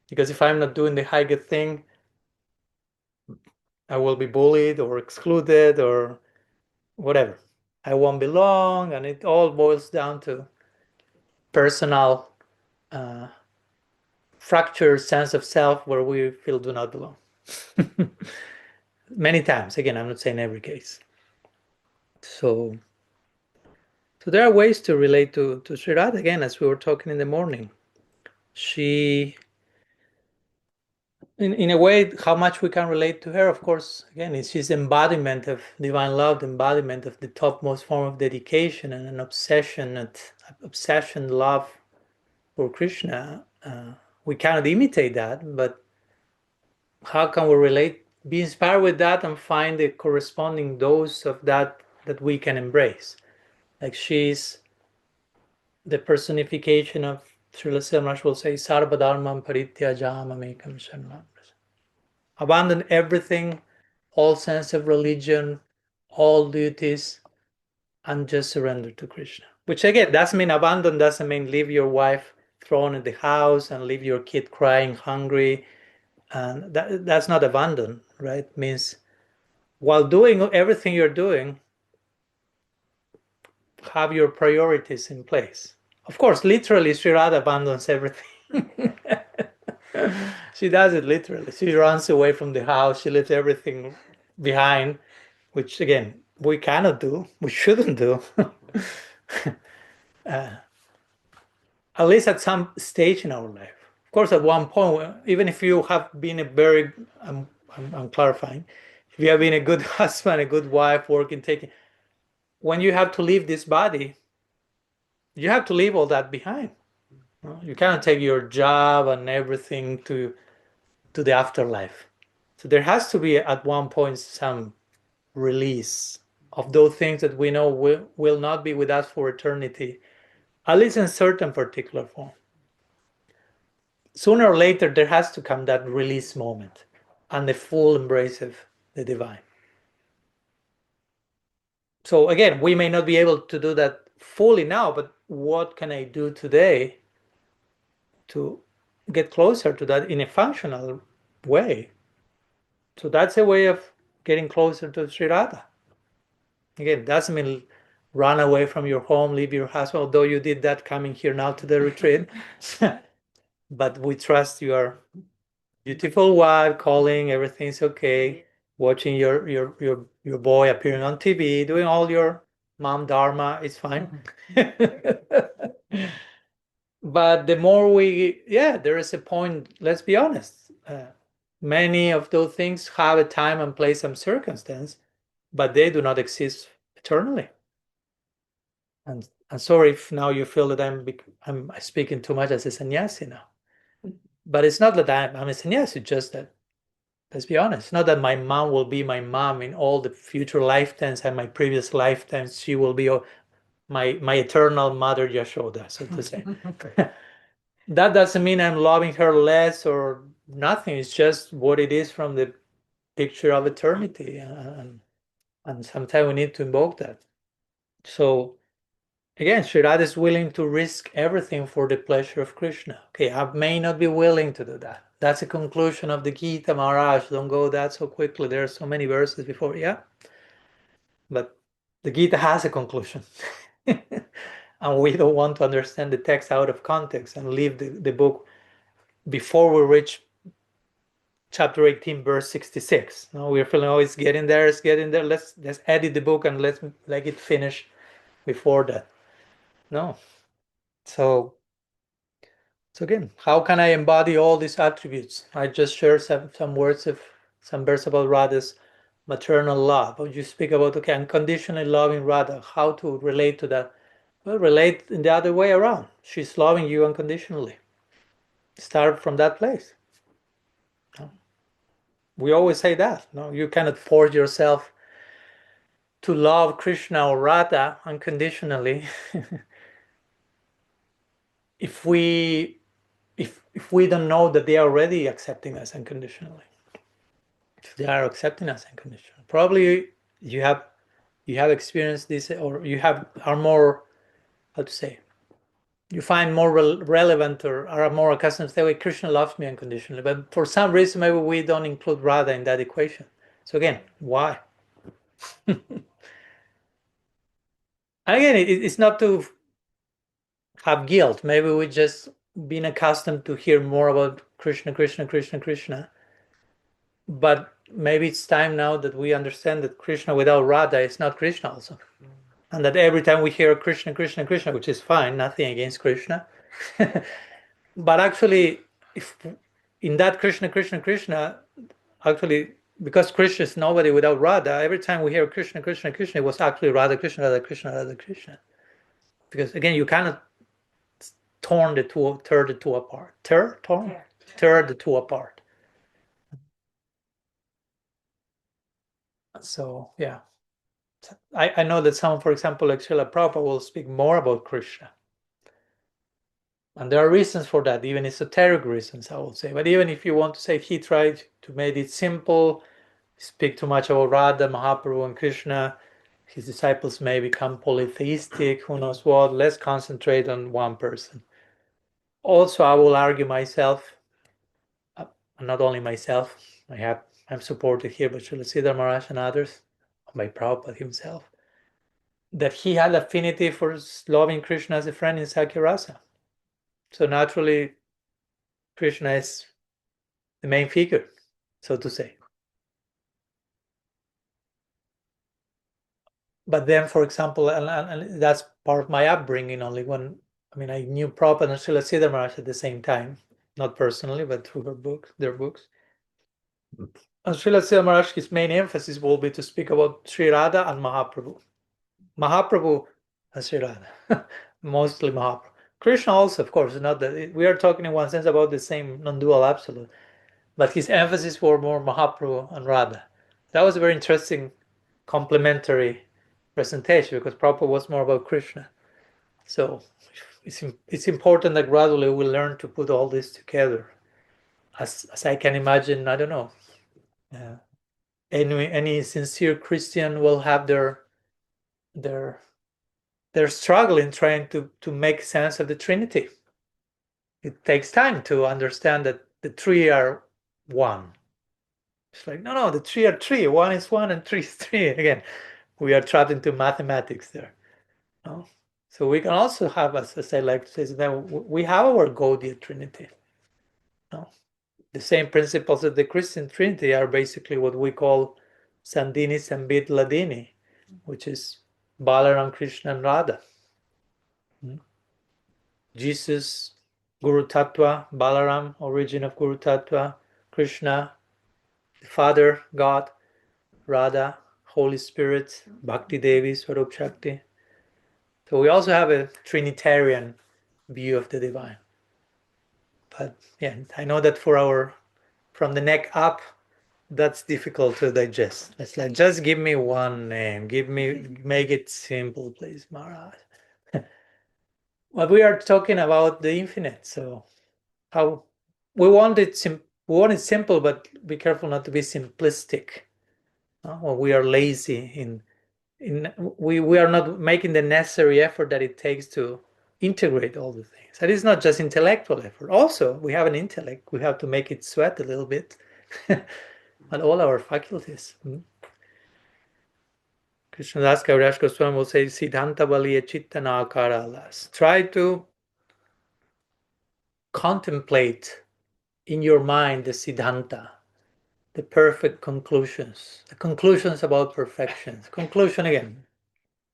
S1: Because if I'm not doing the highest thing, I will be bullied or excluded or whatever. I won't belong, and it all boils down to personal fractured sense of self where we feel do not belong. Many times, again, I'm not saying every case. So there are ways to relate to Sri Radha, again, as we were talking in the morning. She, in a way, how much we can relate to her, of course, again, she's embodiment of divine love, the embodiment of the topmost form of dedication and an obsession, love for Krishna. We cannot imitate that, but how can we relate, be inspired with that and find a corresponding dose of that we can embrace? Like she's the personification of, Srila Maharaj will say, Sarva Dharmam Parityajam Amekam Sharanam. Abandon everything, all sense of religion, all duties, and just surrender to Krishna. Which again, doesn't mean abandon, doesn't mean leave your wife thrown in the house and leave your kid crying, hungry. And that's not abandon, right? It means while doing everything you're doing, have your priorities in place. Of course, literally, Sri Radha abandons everything. She does it literally. She runs away from the house. She leaves everything behind, which again, we cannot do. We shouldn't do. At least at some stage in our life. Of course, at one point, even if you have been a very, I'm clarifying, if you have been a good husband, a good wife, working, taking, when you have to leave this body, you have to leave all that behind. You cannot take your job and everything to the afterlife. So there has to be at one point some release of those things that we know will not be with us for eternity, at least in certain particular form. Sooner or later, there has to come that release moment and the full embrace of the divine. So again, we may not be able to do that fully now, but what can I do today to get closer to that in a functional way? So that's a way of getting closer to Sri Radha. Again, doesn't mean run away from your home, leave your house, although you did that coming here now to the retreat. But we trust your beautiful wife calling, everything's okay, watching your boy appearing on TV, doing all your mom dharma, it's fine. But the more there is a point, let's be honest. Many of those things have a time and place and circumstance, but they do not exist eternally. And I'm sorry if now you feel that I'm speaking too much as a sannyasi now. But it's not that I'm a sannyasi, just that, let's be honest, it's not that my mom will be my mom in all the future lifetimes and my previous lifetimes. She will be my eternal mother Yashoda, so to say. That doesn't mean I'm loving her less or nothing. It's just what it is from the picture of eternity. And sometimes we need to invoke that. So again, Sri Radha is willing to risk everything for the pleasure of Krishna. Okay, I may not be willing to do that. That's a conclusion of the Gita, Maharaj. Don't go that so quickly. There are so many verses before, but the Gita has a conclusion. And we don't want to understand the text out of context and leave the book before we reach chapter 18, verse 66. No, we're feeling, it's getting there, Let's edit the book and let's make it finish before that. No. So again, how can I embody all these attributes? I just shared some words of some verse about Radha's maternal love. How you speak about, okay, unconditionally loving Radha, how to relate to that? Well, relate in the other way around. She's loving you unconditionally. Start from that place. We always say that. No, you cannot force yourself to love Krishna or Radha unconditionally. if we don't know that they are already accepting us unconditionally. If they are accepting us unconditionally, probably you have experienced this, or are more, how to say, you find more relevant or are more accustomed to say, "Wait, Krishna loves me unconditionally," but for some reason maybe we don't include Radha in that equation. So again, why? Again, it's not to have guilt. Maybe we just been accustomed to hear more about Krishna, Krishna, Krishna, Krishna. But maybe it's time now that we understand that Krishna without Radha is not Krishna also. And that every time we hear Krishna, Krishna, Krishna, which is fine, nothing against Krishna. But actually, if in that Krishna, Krishna, Krishna, actually, because Krishna is nobody without Radha, every time we hear Krishna, Krishna, Krishna, it was actually Radha, Krishna, Radha, Krishna, Radha, Krishna. Because again, you cannot tear the two apart. Tear the two apart. So yeah, I know that some, for example, like Srila Prabhupada will speak more about Krishna, and there are reasons for that, even esoteric reasons, I would say. But even if you want to say he tried to make it simple, speak too much about Radha, Mahaprabhu, and Krishna, his disciples may become polytheistic. Who knows what? Let's concentrate on one person. Also, I will argue myself. Not only myself, I'm supported here by Srila Siddhar Maharaj and others, by Prabhupada himself, that he had affinity for loving Krishna as a friend in Sakya Rasa. So naturally, Krishna is the main figure, so to say. But then, for example, and that's part of my upbringing only when, I knew Prabhupada and Srila Siddhar Maharaj at the same time, not personally, but through their books. And Srila Siddhar Maharaj, his main emphasis will be to speak about Sri Radha and Mahaprabhu. Mahaprabhu and Sri Radha, mostly Mahaprabhu. Krishna also, of course, not that we are talking in one sense about the same non-dual absolute, but his emphasis were more Mahaprabhu and Radha. That was a very interesting complementary presentation because Prabhupada was more about Krishna. So it's important that gradually we learn to put all this together. As I can imagine, I don't know, any sincere Christian will have their struggle in trying to make sense of the Trinity. It takes time to understand that the three are one. It's like, no, the three are three. One is one and three is three. Again, we are trapped into mathematics there. No? So we can also have, as I like to say, that we have our Gaudiya Trinity. No? The same principles of the Christian Trinity are basically what we call Sandini, Sambit, Ladini, which is Balaram, Krishna, and Radha. Jesus, Guru Tattva, Balaram, origin of Guru Tattva, Krishna, the Father, God, Radha, Holy Spirit, Bhakti Devi, Swarup Shakti. So we also have a Trinitarian view of the divine. But yeah, I know that from the neck up, that's difficult to digest. It's like, just give me one name. Make it simple, please, Maharaj. But we are talking about the infinite, so how we want it simple, but be careful not to be simplistic. When we are lazy we are not making the necessary effort that it takes to integrate all the things. And it's not just intellectual effort. Also, we have an intellect. We have to make it sweat a little bit. But all our faculties. Krishnadas Kaviraj Goswami will say, Siddhanta Baliya Chittana Akaralas. Try to contemplate in your mind the Siddhanta, the perfect conclusions, the conclusions about perfection. Conclusion again,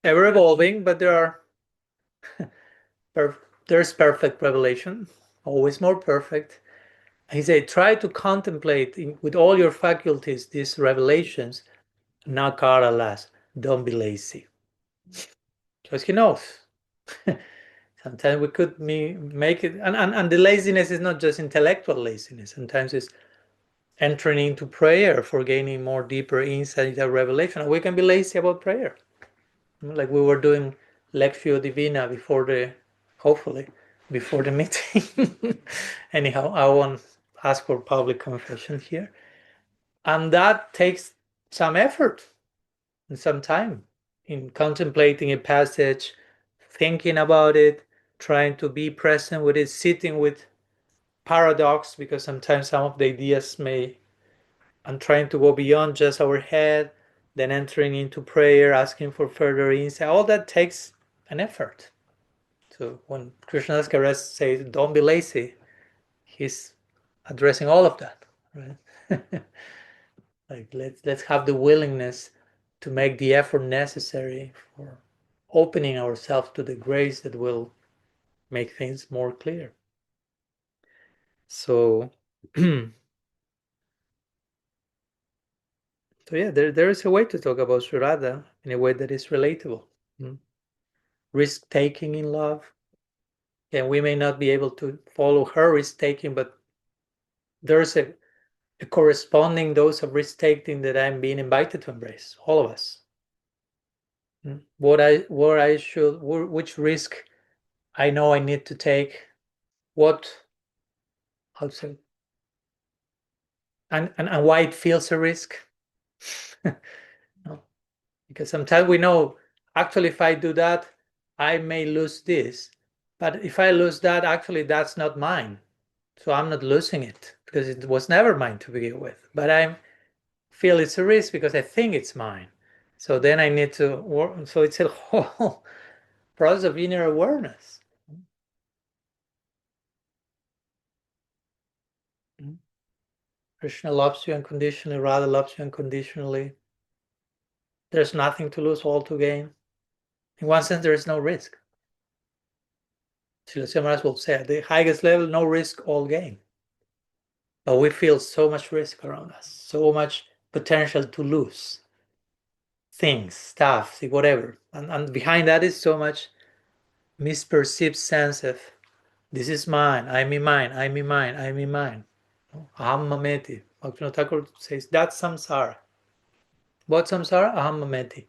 S1: ever evolving, but there's perfect revelation, always more perfect. He said, try to contemplate with all your faculties these revelations. Nakaralas, don't be lazy. Because he knows. Sometimes we could make it, and the laziness is not just intellectual laziness. Sometimes it's entering into prayer for gaining more deeper insight and revelation. We can be lazy about prayer, like we were doing Lectio Divina hopefully before the meeting. Anyhow, I won't ask for public confession here, and that takes some effort and some time in contemplating a passage, thinking about it, trying to be present with it, sitting with paradox, because sometimes some of the ideas and trying to go beyond just our head, then entering into prayer, asking for further insight. All that takes an effort. So when Krishnadas Kaviraj says, don't be lazy, he's addressing all of that, right? Like let's have the willingness to make the effort necessary for opening ourselves to the grace that will make things more clear. So yeah, there is a way to talk about Sri Radha in a way that is relatable. Risk-taking in love. And we may not be able to follow her risk-taking, but there's a corresponding dose of risk-taking that I'm being invited to embrace, all of us. Which risk I know I need to take, how to say, and why it feels a risk. No? Because sometimes we know, actually, if I do that, I may lose this. But if I lose that, actually, that's not mine. So I'm not losing it because it was never mine to begin with. But I feel it's a risk because I think it's mine. So then I need to work. So it's a whole process of inner awareness. Krishna loves you unconditionally, Radha loves you unconditionally. There's nothing to lose, all to gain. In one sense, there is no risk. Srila Maharaj will say, at the highest level, no risk, all gain. But we feel so much risk around us, so much potential to lose things, stuff, whatever. And behind that is so much misperceived sense of, this is mine, I'm in mine, I'm in mine, I'm in mine. Aham mameti. Bhaktivinoda Thakur says, that's samsara. What samsara? Aham mameti.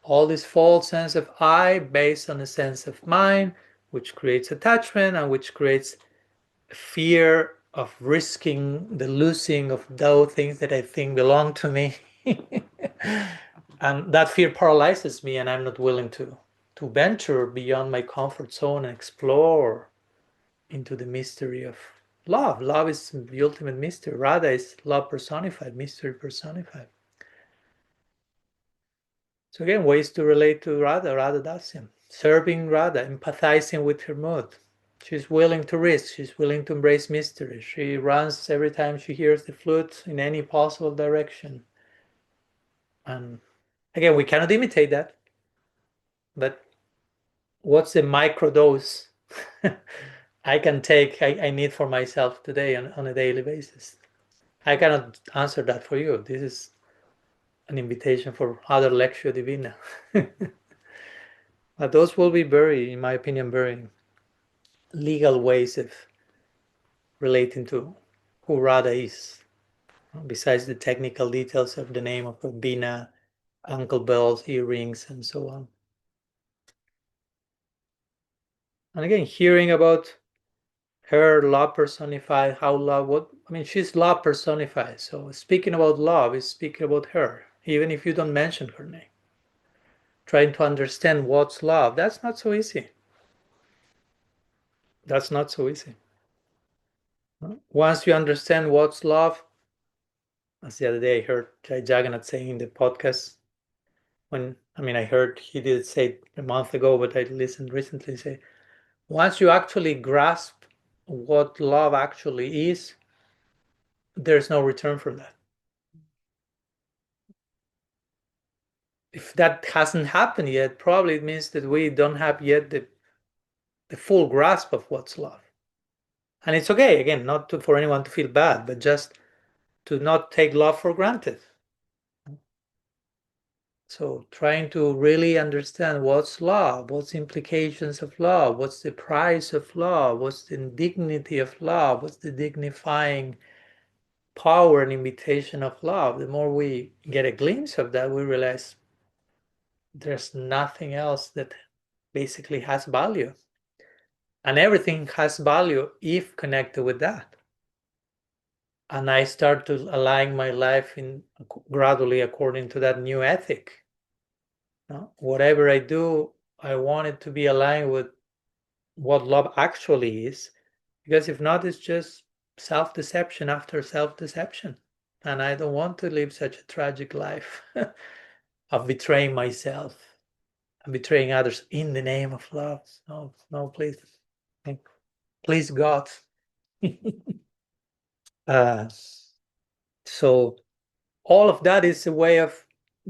S1: All this false sense of I based on a sense of mine, which creates attachment and which creates fear of risking the losing of those things that I think belong to me. And that fear paralyzes me, and I'm not willing to venture beyond my comfort zone and explore into the mystery of love. Love is the ultimate mystery. Radha is love personified, mystery personified. So again, ways to relate to Radha, Radha Dasyam. Serving Radha, empathizing with her mood. She's willing to risk, she's willing to embrace mystery. She runs every time she hears the flute in any possible direction. And again, we cannot imitate that. But what's the microdose I need for myself today on a daily basis. I cannot answer that for you. This is an invitation for other Lectio Divina. But those will be very, in my opinion, very legal ways of relating to who Radha is, besides the technical details of the name of Bina, ankle bells, earrings, and so on. And again, hearing about her love personified, how love, she's love personified. So speaking about love is speaking about her, even if you don't mention her name. Trying to understand what's love, that's not so easy. That's not so easy. Once you understand what's love, as the other day I heard Jai Jagannath saying in the podcast, I heard he did say it a month ago, but I listened recently say, once you actually grasp what love actually is, there's no return from that. If that hasn't happened yet, probably it means that we don't have yet the full grasp of what's love. And it's okay, again, not for anyone to feel bad, but just to not take love for granted. So trying to really understand what's love, what's the implications of love, what's the price of love, what's the dignity of love, what's the dignifying power and invitation of love. The more we get a glimpse of that, we realize there's nothing else that basically has value. And everything has value if connected with that. And I start to align my life gradually according to that new ethic. Whatever I do, I want it to be aligned with what love actually is, because if not, it's just self-deception after self-deception. And I don't want to live such a tragic life of betraying myself and betraying others in the name of love. No, please. Please, God. So all of that is a way of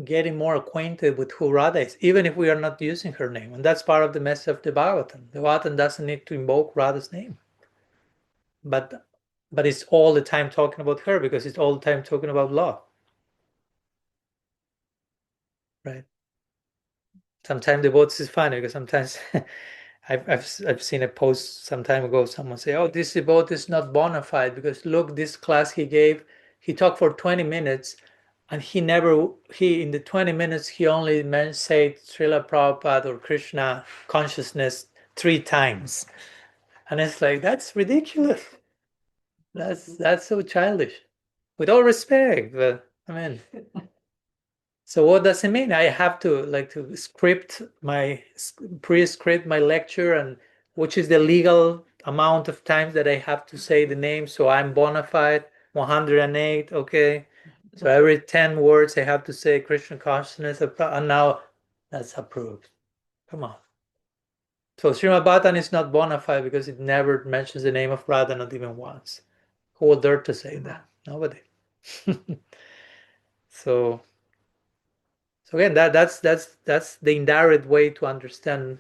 S1: getting more acquainted with who Radha is, even if we are not using her name. And that's part of the message of the Bhagavatam. The Bhagavatam doesn't need to invoke Radha's name. But it's all the time talking about her, because it's all the time talking about love. Right? Sometimes the devotees is funny, because sometimes I've seen a post some time ago, someone say, oh, this devotee is not bona fide, because look, this class he gave, he talked for 20 minutes, and he in the 20 minutes, he only said Srila Prabhupada or Krishna consciousness 3 times. And it's like, that's ridiculous. That's so childish. With all respect, but so what does it mean? I have to pre-script my lecture, and which is the legal amount of times that I have to say the name. So I'm bona fide 108. Okay. So every 10 words I have to say Krishna consciousness, and now that's approved. Come on. So Srimad Bhattan is not bona fide because it never mentions the name of Radha, not even once. Who would dare to say that? Nobody. So again, that's the indirect way to understand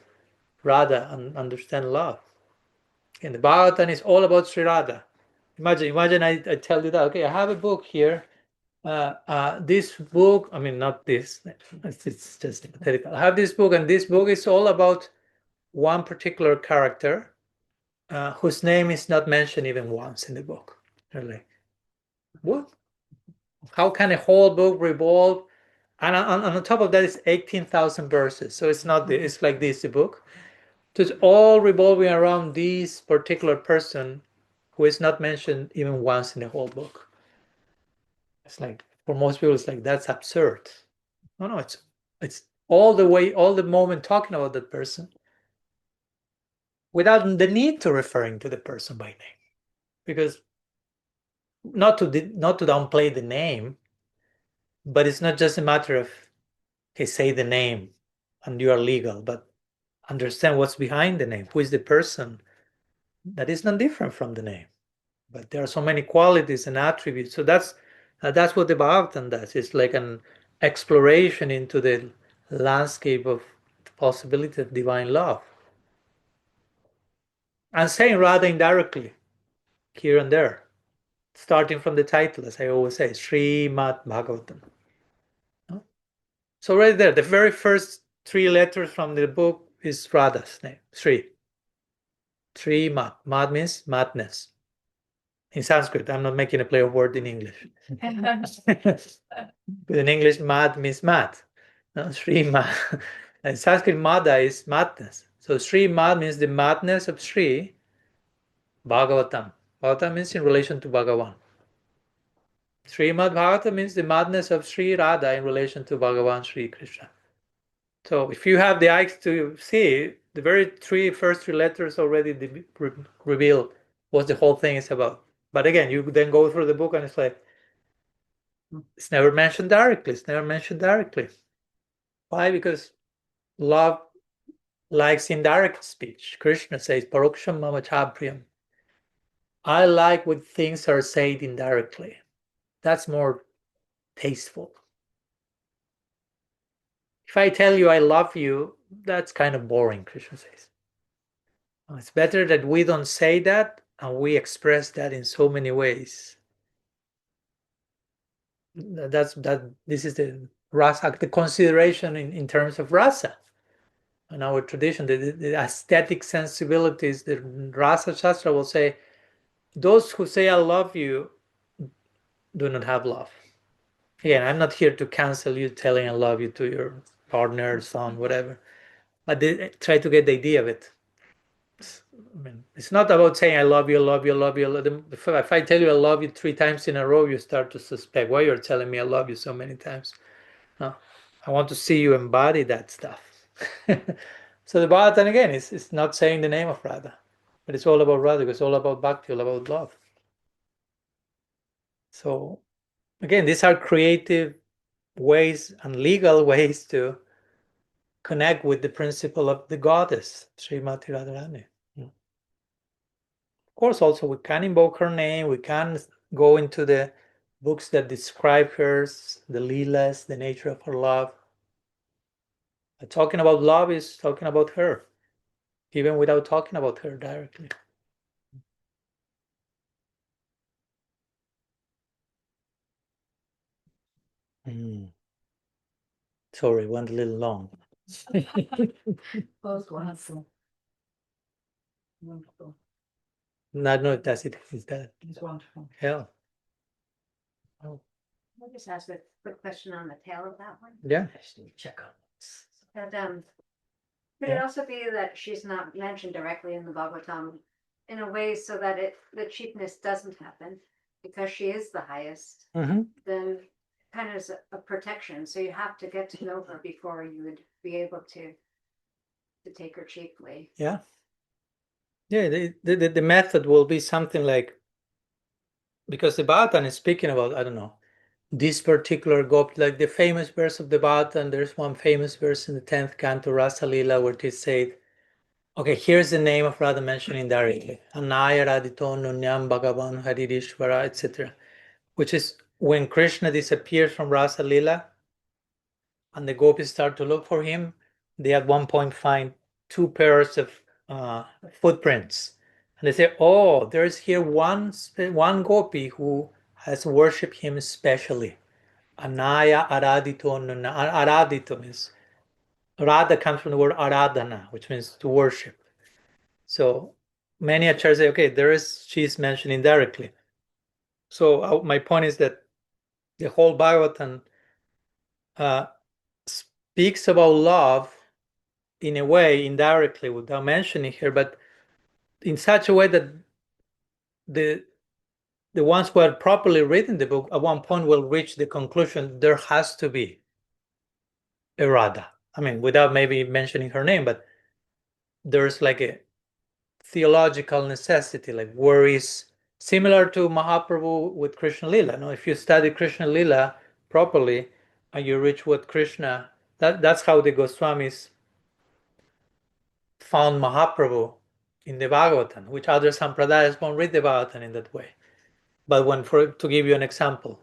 S1: Radha and understand love. And the Bhagavatam is all about Sri Radha. Imagine I tell you that, okay, I have a book here. This book, not this, it's just hypothetical. I have this book, and this book is all about one particular character whose name is not mentioned even once in the book. They're like, what? How can a whole book revolve? And on top of that, it's 18,000 verses. So it's not it's like this, the book. So it's all revolving around this particular person who is not mentioned even once in the whole book. It's like, for most people, it's like, that's absurd. No, it's all the moment talking about that person without the need to referring to the person by name. Because not to downplay the name, but it's not just a matter of, okay, say the name and you are legal, but understand what's behind the name. Who is the person? That is not different from the name, but there are so many qualities and attributes. So that's what the Bhagavatam does. It's like an exploration into the landscape of the possibility of divine love. I'm saying Radha indirectly, here and there, starting from the title, as I always say, Srimad Bhagavatam. So right there, the very first 3 letters from the book is Radha's name, Sri. Sri Mad. Mad means madness. In Sanskrit, I'm not making a play of word in English. But in English, mad means mad. No, Sri Mad. In Sanskrit, Mada is madness. So Sri Mad means the madness of Sri Bhagavatam. Bhagavatam means in relation to Bhagavan. Srimad Bhagavatam means the madness of Sri Radha in relation to Bhagavan Sri Krishna. So if you have the eyes to see, the very first three letters already reveal what the whole thing is about. But again, you then go through the book and it's like, it's never mentioned directly. It's never mentioned directly. Why? Because love likes indirect speech. Krishna says, Paroksham mama chapriyam. I like when things are said indirectly. That's more tasteful. If I tell you I love you, that's kind of boring, Krishna says. It's better that we don't say that and we express that in so many ways. This is the rasa, the consideration in terms of rasa. In our tradition, the aesthetic sensibilities, the rasa shastra will say, those who say I love you do not have love. Again, I'm not here to cancel you telling I love you to your partner, son, whatever. But they try to get the idea of it. I mean, it's not about saying I love you, love you, love you. If I tell you I love you 3 times in a row, you start to suspect why you're telling me I love you so many times. No, I want to see you embody that stuff. So the Bhagavatam again is not saying the name of Radha, but it's all about Radha. It's all about bhakti, all about love. So again, these are creative ways and legal ways to connect with the principle of the goddess, Srimati Radharani. Of course, also we can invoke her name, we can go into the books that describe her, the Leelas, the nature of her love. But talking about love is talking about her, even without talking about her directly. Sorry, went a little long.
S3: Wonderful. Wonderful.
S1: No, that's it. Is that?
S3: It's wonderful.
S1: Yeah.
S4: Can I just ask a quick question on the tail of that one?
S1: Yeah. Check on this.
S4: And could it also be that she's not mentioned directly in the Bhagavatam in a way so that the cheapness doesn't happen because she is the highest? Then kind of as a protection. So you have to get to know her before you would be able to take her cheaply.
S1: Yeah. Yeah, the method will be something like, because the Bhagavatam is speaking about, I don't know, this particular gopi, like the famous verse of the Bhagavatam, there's one famous verse in the 10th canto, Rasa Lila, where it said, okay, here's the name of Radha mentioned indirectly, Anaya Radito Nunyam Bhagavan Haririshvara, etc., which is when Krishna disappears from Rasa Lila and the gopis start to look for him, they at one point find 2 pairs of footprints. And they say, oh, there's here one gopi who has worshipped him specially. Anaya Aradito Nuna. Aradito means, Radha comes from the word Aradhana, which means to worship. So many acharyas say, okay, she's mentioned indirectly. So my point is that the whole Bhagavatam speaks about love in a way indirectly without mentioning her, but in such a way that the ones who are properly reading the book at one point will reach the conclusion there has to be a Radha. I mean, without maybe mentioning her name, but there's like a theological necessity, like where is similar to Mahaprabhu with Krishna Lila. No, if you study Krishna Lila properly and you reach what Krishna, that's how the Goswamis found Mahaprabhu in the Bhagavatam, which other sampradayas won't read the Bhagavatam in that way. But to give you an example,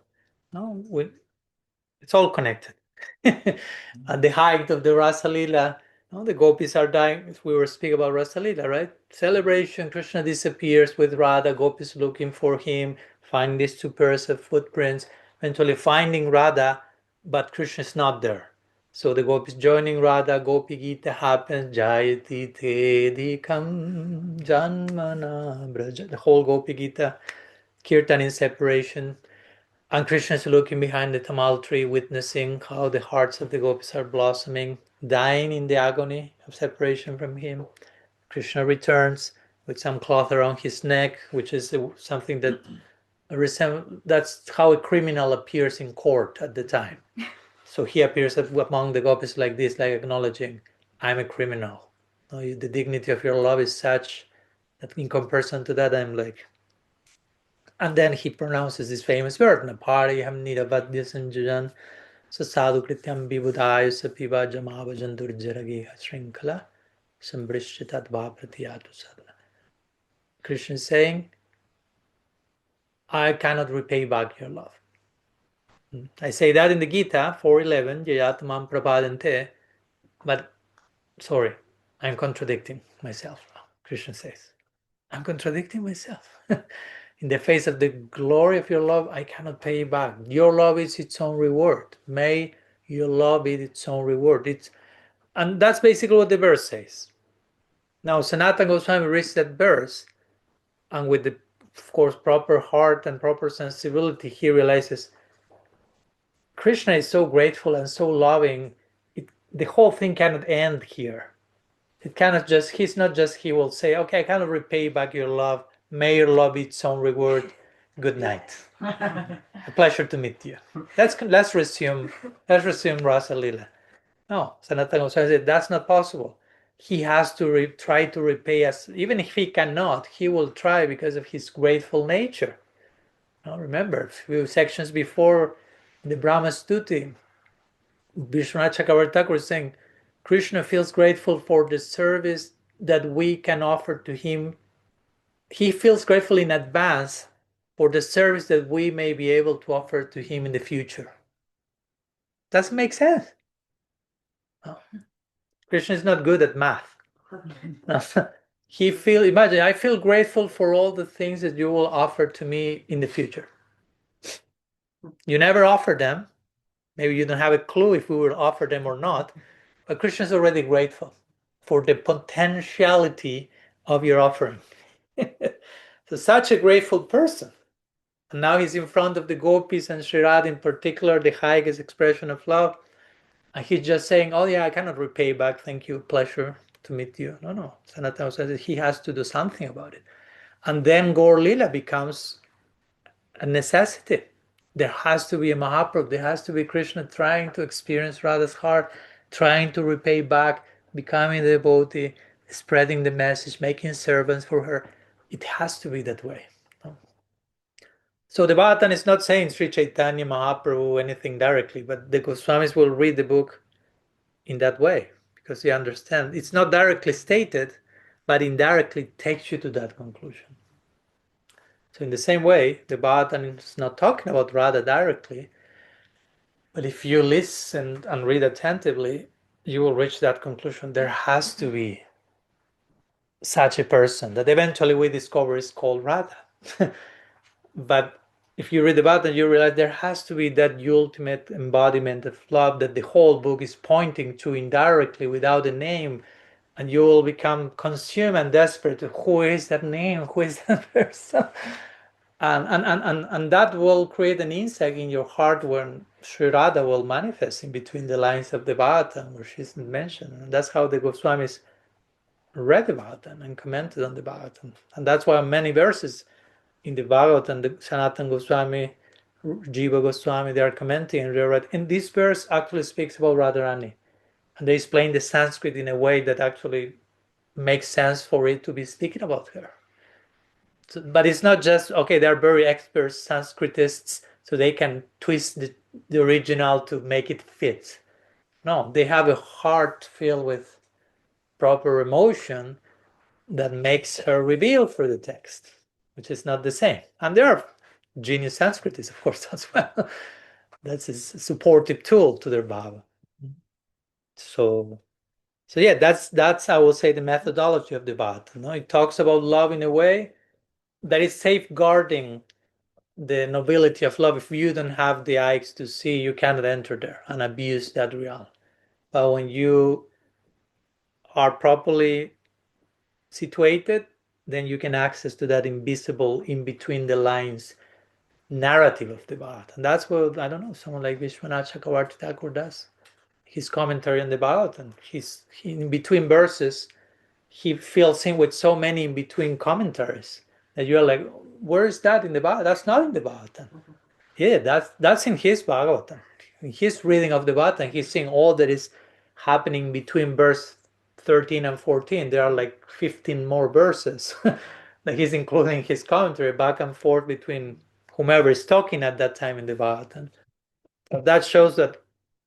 S1: it's all connected. At the height of the Rasa Lila, No, the gopis are dying. If we were speaking about Rasalila, right? Celebration, Krishna disappears with Radha, gopis looking for him, finding these two pairs of footprints, eventually finding Radha, but Krishna is not there. So the gopis joining Radha, Gopi Gita happens, Jayati te dikam janmana braja. The whole Gopi Gita, Kirtan in separation. And Krishna is looking behind the tamal tree, witnessing how the hearts of the gopis are blossoming, dying in the agony of separation from him. Krishna returns with some cloth around his neck, which is something that that's how a criminal appears in court at the time. So he appears among the gopis like this, like acknowledging, I'm a criminal. The dignity of your love is such that in comparison to that, I'm like. And then he pronounces this famous word, Napariham Nirabadya Sanjajan Sasadu Krityam Vibudaya Sapiva Jamavajan Durjarageha Shrinkala Sambrishchitatva Pratiyatu Sadhana. Krishna is saying, I cannot repay back your love. I say that in the Gita 4:11, Jayatamam Prapadante, but sorry, I'm contradicting myself now. Krishna says, I'm contradicting myself. In the face of the glory of your love, I cannot pay you back. Your love is its own reward. May your love be its own reward. And that's basically what the verse says. Now, Sanatana Goswami reads that verse, and with the, of course, proper heart and proper sensibility, he realizes Krishna is so grateful and so loving. The whole thing cannot end here. It cannot just, he's not just, he will say, okay, I cannot repay back your love. May your love be its own reward. Good night. A pleasure to meet you. Let's resume Rasa Lila. No, Sanatana Goswami said that's not possible. He has to try to repay us. Even if he cannot, he will try because of his grateful nature. Now remember, a few sections before the Brahma Stuti, Vishwanath Chakravarti Thakur is saying, Krishna feels grateful for the service that we can offer to him. He feels grateful in advance for the service that we may be able to offer to him in the future. Doesn't make sense. No. Krishna is not good at math. Imagine, I feel grateful for all the things that you will offer to me in the future. You never offer them. Maybe you don't have a clue if we will offer them or not. But Krishna is already grateful for the potentiality of your offering. So such a grateful person. And now he's in front of the gopis and Sri Radha in particular, the highest expression of love. And he's just saying, oh yeah, I cannot repay back. Thank you. Pleasure to meet you. No. Sanatana says he has to do something about it. And then Gaur Lila becomes a necessity. There has to be a Mahaprabhu. There has to be Krishna trying to experience Radha's heart, trying to repay back, becoming a devotee, spreading the message, making servants for her. It has to be that way. So the Bhagavatam is not saying Sri Chaitanya Mahaprabhu anything directly, but the Goswamis will read the book in that way because they understand it's not directly stated, but indirectly takes you to that conclusion. So in the same way, the Bhagavatam is not talking about Radha directly, but if you listen and read attentively, you will reach that conclusion. There has to be such a person that eventually we discover is called Radha. But if you read about it, you realize there has to be that ultimate embodiment of love that the whole book is pointing to indirectly without a name, and you will become consumed and desperate. Who is that name? Who is that person? And that will create an insight in your heart when Sri Radha will manifest in between the lines of the Bhagavatam where she's mentioned. And that's how the Goswamis read about them and commented on the Bhagavatam. And that's why many verses in the Bhagavatam, the Sanatana Goswami, Jiva Goswami, they are commenting and they're right. And this verse actually speaks about Radharani. And they explain the Sanskrit in a way that actually makes sense for it to be speaking about her. So, but it's not just, okay, they're very expert Sanskritists, so they can twist the original to make it fit. No, they have a heart filled with proper emotion that makes her reveal for the text, which is not the same. And there are genius Sanskritists, of course, as well. That's a supportive tool to their bhava. So So yeah, that's I will say the methodology of the Bhagavatam. No? It talks about love in a way that is safeguarding the nobility of love. If you don't have the eyes to see, you cannot enter there and abuse that realm. But when you are properly situated, then you can access to that invisible, in between the lines narrative of the Bhagavatam. And that's what, I don't know, someone like Vishwanath Chakravarti Thakur does. His commentary on the Bhagavatam. He, in between verses, he fills in with so many in between commentaries that you're like, where is that in the Bhagavatam? That's not in the Bhagavatam. Yeah, that's in his Bhagavatam. In his reading of the Bhagavatam, he's seeing all that is happening between verse 13 and 14. There are like 15 more verses that he's including his commentary back and forth between whomever is talking at that time in the Bhagavatam. So that shows that,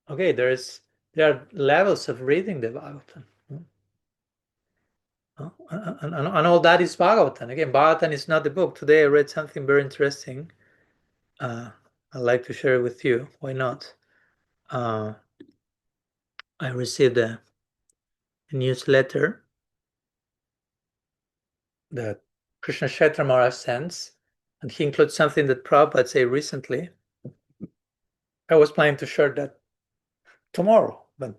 S1: okay, there are levels of reading the Bhagavatam. And all that is Bhagavatam. Again, Bhagavatam is not the book. Today I read something very interesting. I'd like to share it with you. Why not? I received a newsletter that Krishna Kshetra Maharaj sends, and he includes something that Prabhupada said recently. I was planning to share that tomorrow, but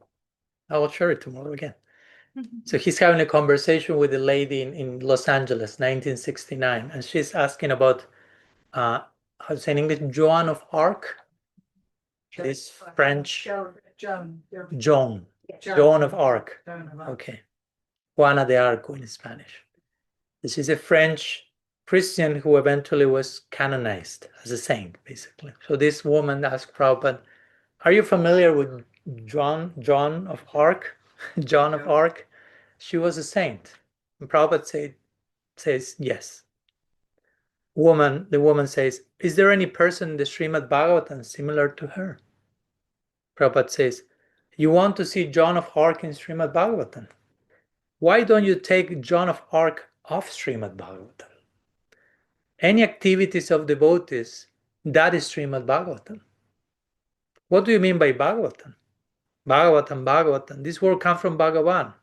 S1: I will share it tomorrow again. So he's having a conversation with a lady in Los Angeles, 1969, and she's asking about, how to say in English, Joan of Arc, this French Joan of Arc. Okay, Juana de Arco in Spanish. This is a French Christian who eventually was canonized as a saint, basically. So this woman asked Prabhupada, are you familiar with Joan of Arc? Joan of Arc? She was a saint. And Prabhupada says yes. The woman says, is there any person in the Srimad Bhagavatam similar to her? Prabhupada says, you want to see Joan of Arc in Srimad Bhagavatam? Why don't you take Joan of Arc off Srimad Bhagavatam? Any activities of devotees, that is Srimad Bhagavatam. What do you mean by Bhagavatam? Bhagavatam. This word comes from Bhagavan.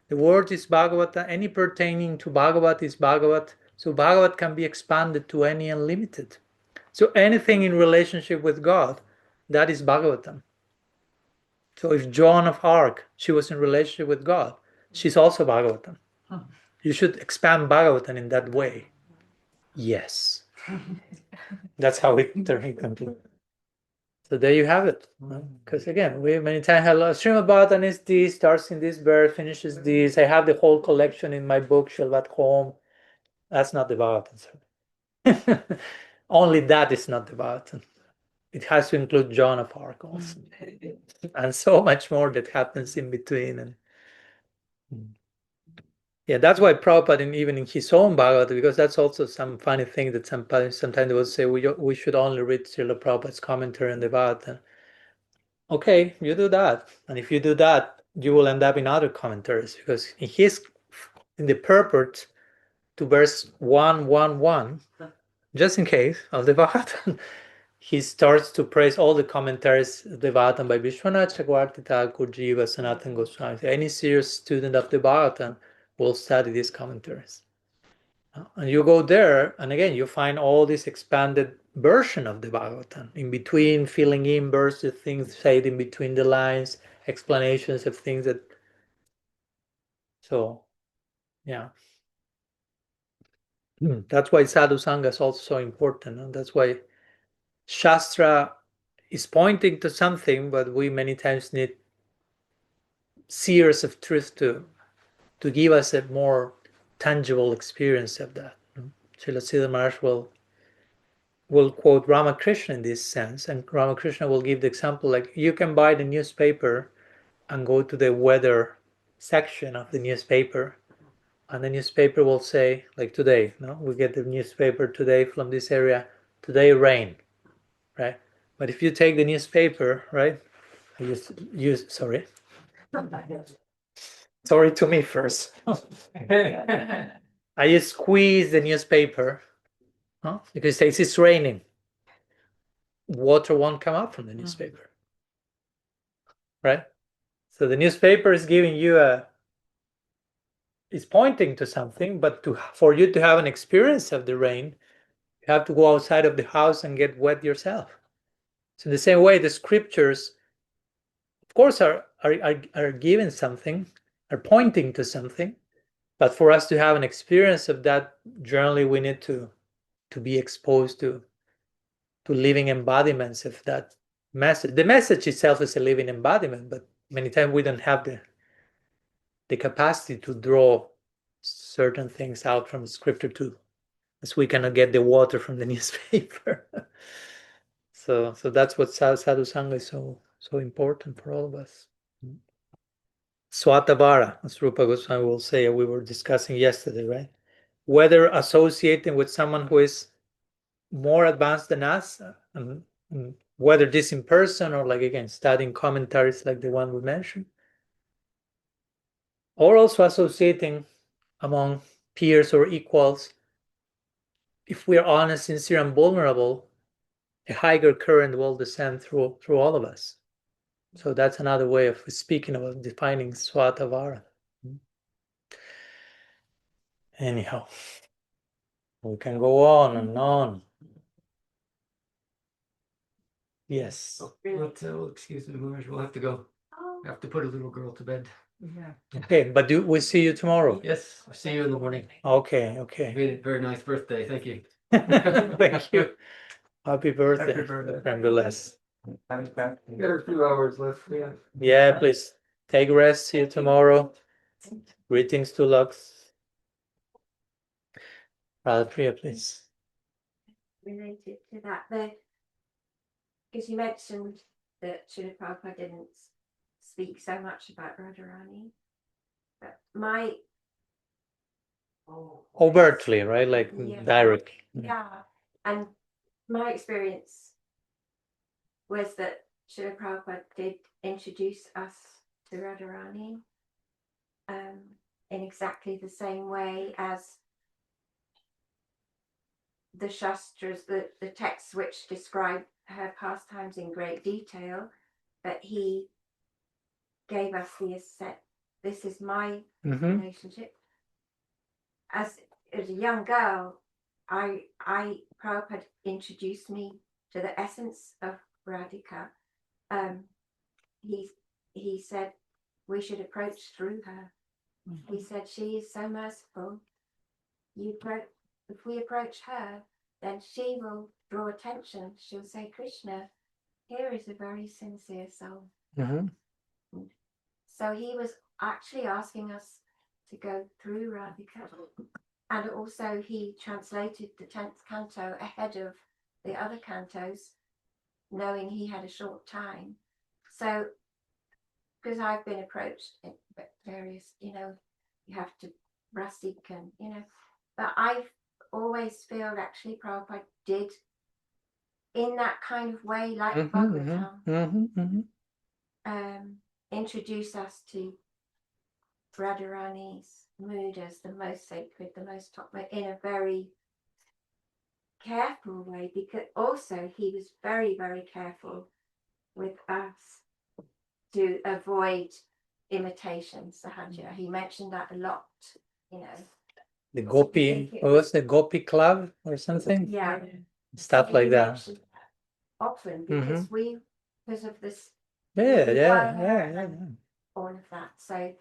S1: The word is Bhagavata. Any pertaining to Bhagavat is Bhagavat. So Bhagavat can be expanded to any unlimited. So anything in relationship with God, that is Bhagavatam. So if Joan of Arc, she was in relationship with God, she's also Bhagavatam. You should expand Bhagavatam in that way. Yes. That's how it concludes. So there you have it. Because again, we many times have Srimad Bhagavatam is this, starts in this verse, finishes this. I have the whole collection in my bookshelf at home. That's not the Bhagavatam. Only that is not the Bhagavatam. It has to include Joan of Arc also. And so much more that happens in between. And yeah, that's why Prabhupada, even in his own Bhagavatam, because that's also some funny thing that sometimes they will say, we should only read Srila Prabhupada's commentary on the Bhagavatam. Okay, you do that. And if you do that, you will end up in other commentaries, because in the purport to verse 111, just in case, of the Bhagavatam, he starts to praise all the commentaries of the Bhagavatam by Vishwanath Chakravarti Thakur, Jiva, Sanatana Goswami. Any serious student of the Bhagavatam will study these commentaries. And you go there, and again, you find all this expanded version of the Bhagavatam, in between, filling in verses, things said in between the lines, explanations of things that. So, yeah. That's why Sadhu Sangha is also so important, and that's why Shastra is pointing to something, but we many times need seers of truth to give us a more tangible experience of that. Srila Siddha Maharaj will quote Ramakrishna in this sense, and Ramakrishna will give the example like you can buy the newspaper and go to the weather section of the newspaper, and the newspaper will say, like today, we get the newspaper today from this area, today rain, right? But if you take the newspaper, right, sorry to me first. I just squeeze the newspaper, because it says it's raining. Water won't come out from the newspaper, right? So the newspaper is giving you is pointing to something, but for you to have an experience of the rain, you have to go outside of the house and get wet yourself. So in the same way, the scriptures, of course, are giving something, are pointing to something, but for us to have an experience of that, generally we need to be exposed to living embodiments of that message. The message itself is a living embodiment, but many times we don't have the capacity to draw certain things out from scripture too, as we cannot get the water from the newspaper. So that's what sadhu sangha is so important for all of us. Swatavara, as Rupa Goswami will say, we were discussing yesterday, right? Whether associating with someone who is more advanced than us, and whether this in person or like again studying commentaries like the one we mentioned, or also associating among peers or equals, if we are honest, sincere, and vulnerable, a higher current will descend through all of us. So that's another way of speaking about defining Swatavara. Anyhow, we can go on and on. Yes.
S5: Excuse me, Maharaj, we'll have to go. I have to put a little girl to bed.
S3: Yeah.
S1: Okay, but we'll see you tomorrow.
S5: Yes, I'll see you in the morning.
S1: Okay.
S5: Very nice birthday. Thank you.
S1: Thank you. Happy birthday.
S5: Happy birthday.
S1: Nonetheless.
S5: Got a few hours left. Yeah.
S1: Yeah, please take rest. See you tomorrow. Greetings to Lux. Radha Priya, please.
S6: Related to that, because you mentioned that Srila Prabhupada didn't speak so much about Radharani, but my
S1: Overtly, right? Like
S6: Yeah.
S1: directly.
S6: and my experience was that Srila Prabhupada did introduce us to Radharani in exactly the same way as the Shastras, the texts which describe her pastimes in great detail, but he gave us the asset. This is my relationship. As a young girl, Prabhupada introduced me to the essence of Radhika. He said we should approach through her. He said she is so merciful. If we approach her, then she will draw attention. She'll say, Krishna, here is a very sincere soul. So he was actually asking us to go through Radhika. And also he translated the 10th canto ahead of the other cantos, knowing he had a short time. So, because I've been approached in various, you have to rustic and, but I've always feel actually Prabhupada did in that kind of way, like Bhagavatam, introduce us to Radharani's mood as the most sacred, the most top, in a very careful way, because also he was very, very careful with us to avoid imitation, Sahaja. He mentioned that a lot,
S1: The Gopi, what was the Gopi Club or something?
S6: Yeah.
S1: Stuff like that.
S6: Often because because of this.
S1: Yeah.
S6: All of that. So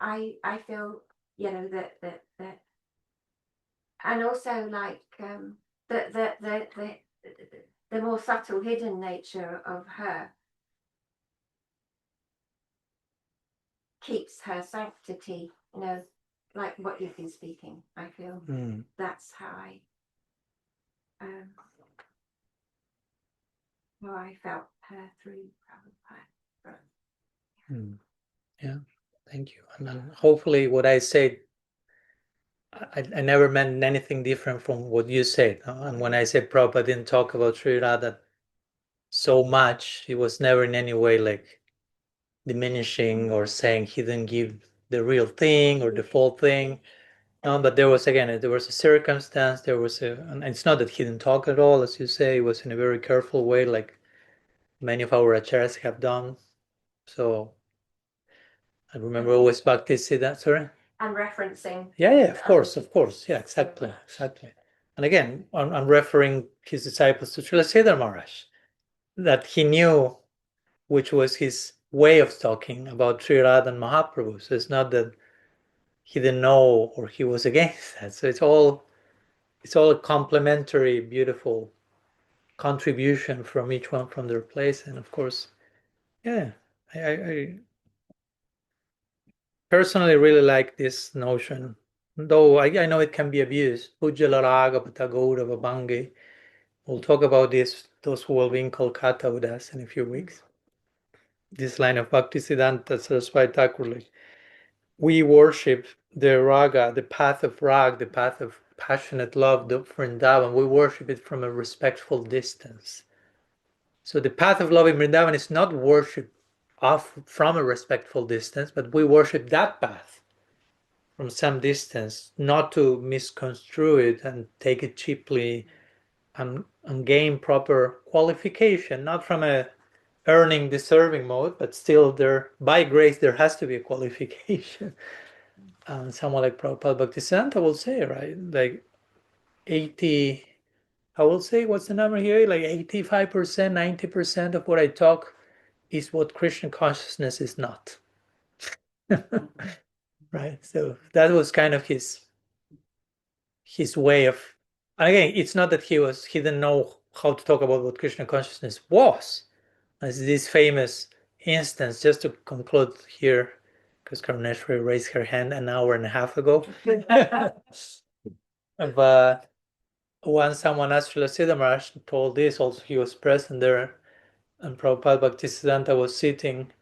S6: I feel, that and also like the more subtle hidden nature of her keeps her sanctity, like what you've been speaking. I feel that's how I felt her through Prabhupada.
S1: Yeah, thank you. And then hopefully what I said, I never meant anything different from what you said. And when I said Prabhupada didn't talk about Sri Radha so much, it was never in any way like diminishing or saying he didn't give the real thing or the full thing. No, but there was a circumstance, and it's not that he didn't talk at all, as you say, it was in a very careful way, like many of our acharyas have done. So I remember always Bhaktisiddhanta, sorry?
S6: And referencing.
S1: Yeah, of course. Yeah, exactly. And again, I'm referring his disciples to Srila Sridhar Maharaj, that he knew which was his way of talking about Sri Radha and Mahaprabhu. So it's not that he didn't know or he was against that. So it's all a complementary, beautiful contribution from each one from their place. And of course, yeah, I personally really like this notion, though I know it can be abused. Pujjala Raga Patagora Bangi. We'll talk about this, those who will be in Kolkata with us in a few weeks. This line of Bhaktisiddhanta Saraswati Thakur, like, we worship the raga, the path of rag, the path of passionate love, the Vrindavan. We worship it from a respectful distance. So the path of love in Vrindavan is not worship off from a respectful distance, but we worship that path from some distance, not to misconstrue it and take it cheaply and gain proper qualification, not from a earning deserving mode, but still there, by grace, there has to be a qualification. And someone like Prabhupada Bhaktisiddhanta will say, right, like 80, I will say, what's the number here? Like 85%, 90% of what I talk is what Krishna consciousness is not. Right? So that was kind of his way of, and again, it's not that he didn't know how to talk about what Krishna consciousness was. As this famous instance, just to conclude here, because Karuneshwari raised her hand an hour and a half ago. But when someone asked Srila Siddha Maharaj told this, also he was present there, and Prabhupada Bhaktisiddhanta was sitting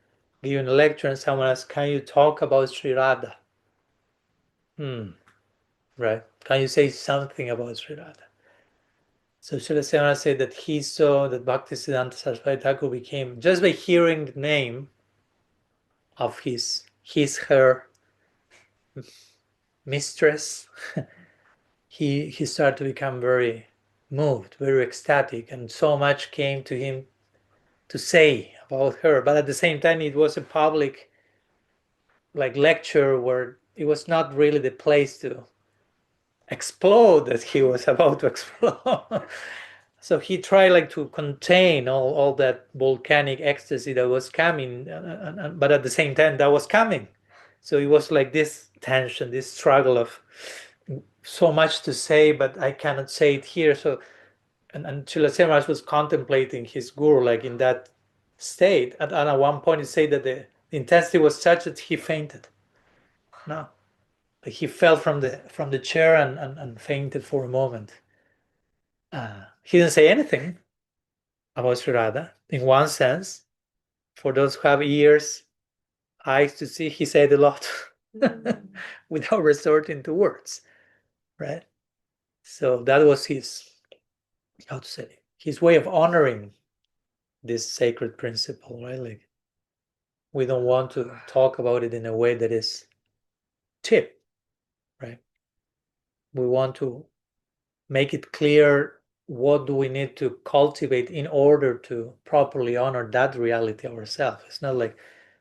S1: giving a lecture, and someone asked, can you talk about Sri Radha? Right? Can you say something about Sri Radha? So Srila Siddha Maharaj said that he saw that Bhaktisiddhanta Saraswati Thakur became, just by hearing the name of her mistress, he started to become very moved, very ecstatic, and so much came to him to say about her. But at the same time, it was a public lecture where it was not really the place to explode that he was about to explode. So he tried to contain all that volcanic ecstasy that was coming, but at the same time that was coming. So it was like this tension, this struggle of so much to say, but I cannot say it here. So, and Srila Maharaj was contemplating his guru in that state. And at one point, he said that the intensity was such that he fainted. No, he fell from the chair and fainted for a moment. He didn't say anything about Sri Radha. In one sense, for those who have ears, eyes to see, he said a lot without resorting to words, right? So that was his way of honoring this sacred principle, right? We don't want to talk about it in a way that is cheap, right? We want to make it clear what do we need to cultivate in order to properly honor that reality ourselves. It's not like,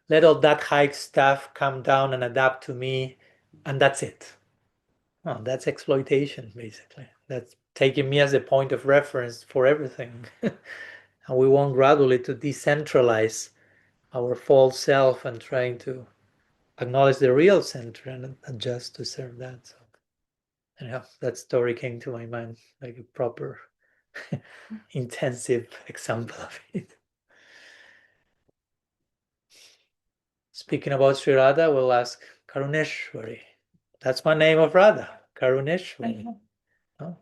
S1: let all that high stuff come down and adapt to me, and that's it. No, that's exploitation, basically. That's taking me as a point of reference for everything. And we want gradually to decentralize our false self and trying to acknowledge the real center and adjust to serve that. So anyhow, that story came to my mind like a proper intensive example of it. Speaking about Sri Radha, we'll ask Karuneshwari. That's my name of Radha, Karuneshwari. Oh.
S7: I was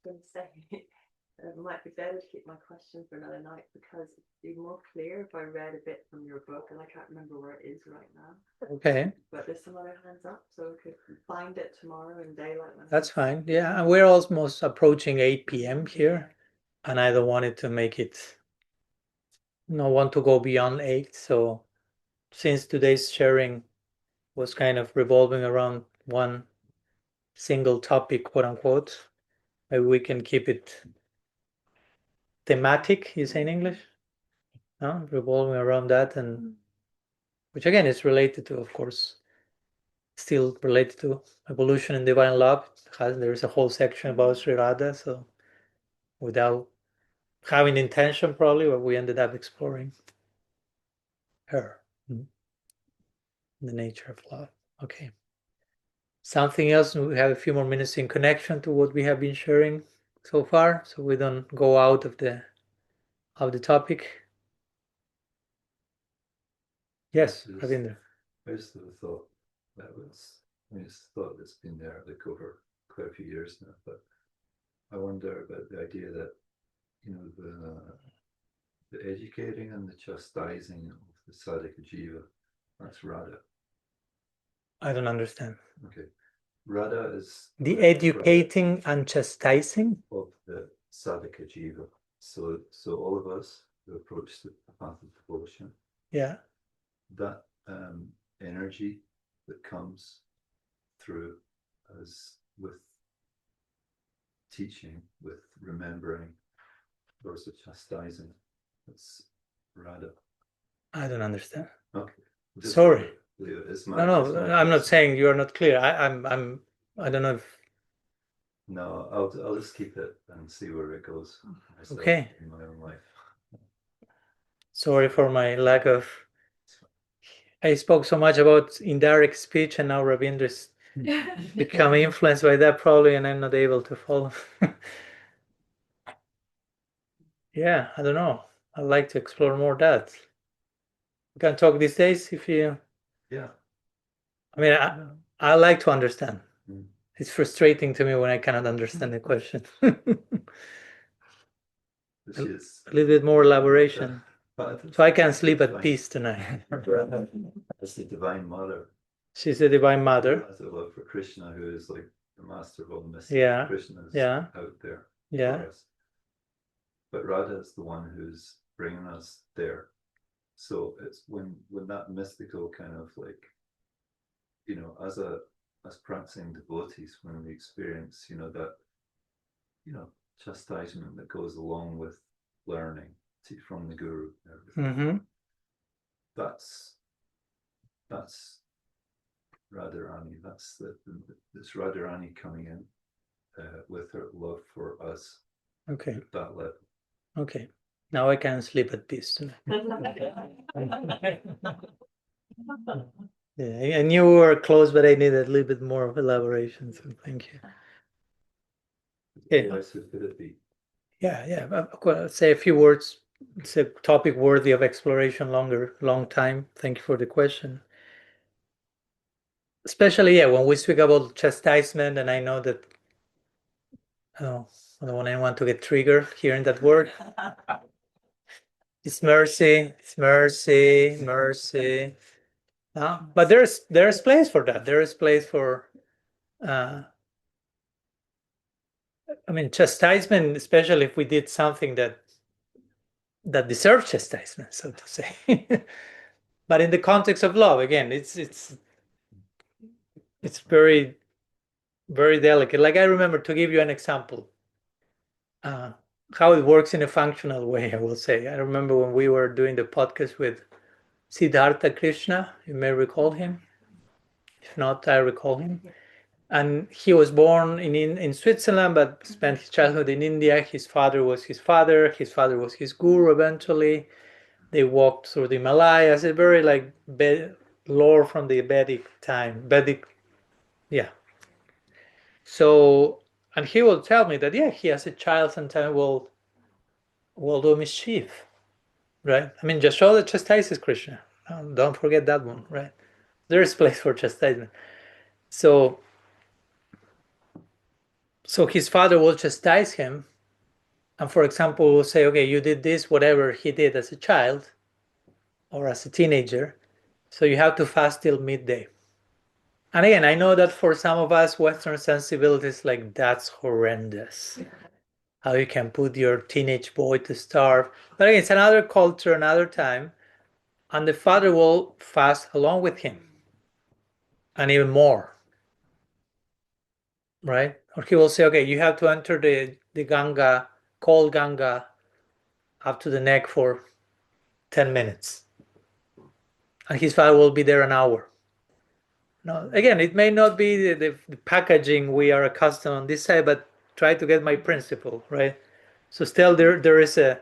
S7: going to say, it might be better to keep my question for another night because it'd be more clear if I read a bit from your book, and I can't remember where it is right now.
S1: Okay.
S7: But there's some other hands up, so we could find it tomorrow in daylight.
S1: That's fine. Yeah, and we're almost approaching 8 p.m. here, and I don't want it to make it. No want to go beyond 8. So, since today's sharing was kind of revolving around one single topic, quote unquote, maybe we can keep it thematic, you say in English? No? Revolving around that and which again is related to, of course, still related to evolution and divine love. There's a whole section about Sri Radha, so without having intention probably, but we ended up exploring her, the nature of love. Okay. Something else, we have a few more minutes in connection to what we have been sharing so far, so we don't go out of the topic. Yes, Ravinder.
S8: I just have a thought it's a thought that's been there like over quite a few years now, but I wonder about the idea that, the educating and the chastising of the sadhaka jiva, that's Radha.
S1: I don't understand.
S8: Okay. Radha is
S1: the educating and chastising
S8: of the sadhaka jiva. So all of us who approach the path of devotion,
S1: yeah,
S8: that energy that comes through us with teaching, with remembering, also chastising, that's Radha.
S1: I don't understand.
S8: Okay.
S1: Sorry.
S8: No,
S1: I'm not saying you are not clear. I don't know if.
S8: No, I'll just keep it and see where it goes.
S1: Okay.
S8: In my own life.
S1: Sorry for my lack of. I spoke so much about indirect speech, and now Ravinder's become influenced by that probably, and I'm not able to follow. Yeah, I don't know. I'd like to explore more that. We can talk these days if you.
S8: Yeah.
S1: I mean, I like to understand.
S8: Mm.
S1: It's frustrating to me when I cannot understand the question. A little bit more elaboration. So I can sleep at peace tonight.
S8: That's the Divine Mother.
S1: She's the Divine Mother.
S8: Has a love for Krishna, who is like the master of all mystery.
S1: Yeah.
S8: Krishna is
S1: Yeah.
S8: out there
S1: Yeah.
S8: for us. But Radha is the one who's bringing us there. So it's when that mystical kind of like, as practicing devotees, when we experience, that, chastisement that goes along with learning from the guru and everything.
S1: Mm-hmm.
S8: That's Radharani. That's this Radharani coming in with her love for us.
S1: Okay.
S8: At that level.
S1: Okay. Now I can sleep at peace tonight. Yeah, I knew we were close, but I needed a little bit more of elaboration. So thank you. Okay.
S8: Otherwise, who could it be?
S1: Yeah. I'll say a few words. It's a topic worthy of exploration, long time. Thank you for the question. Especially, when we speak about chastisement, and I know that I don't want anyone to get triggered hearing that word. It's mercy. It's mercy. Mercy. No, but there's place for that. There is place for. Chastisement, especially if we did something that deserves chastisement, so to say. But in the context of love, again, it's very, very delicate. Like I remember, to give you an example, how it works in a functional way, I will say. I remember when we were doing the podcast with Siddhartha Krishna, you may recall him. If not, I recall him. And he was born in Switzerland, but spent his childhood in India. His father was his father. His father was his guru eventually. They walked through the Himalayas. A very lore from the Vedic time. Yeah. So, and he will tell me that, he as a child sometimes will do mischief, right? Yashoda chastises Krishna. Don't forget that one, right? There is place for chastisement. So his father will chastise him, and for example, will say, okay, you did this, whatever he did as a child or as a teenager, so you have to fast till midday. And again, I know that for some of us, Western sensibilities, that's horrendous. How you can put your teenage boy to starve. But again, it's another culture, another time, and the father will fast along with him, and even more. Right? Or he will say, okay, you have to enter the Ganga, cold Ganga, up to the neck for 10 minutes. and his father will be there an hour. Now, again, it may not be the packaging we are accustomed on this side, but try to get my principle, right? So still there is a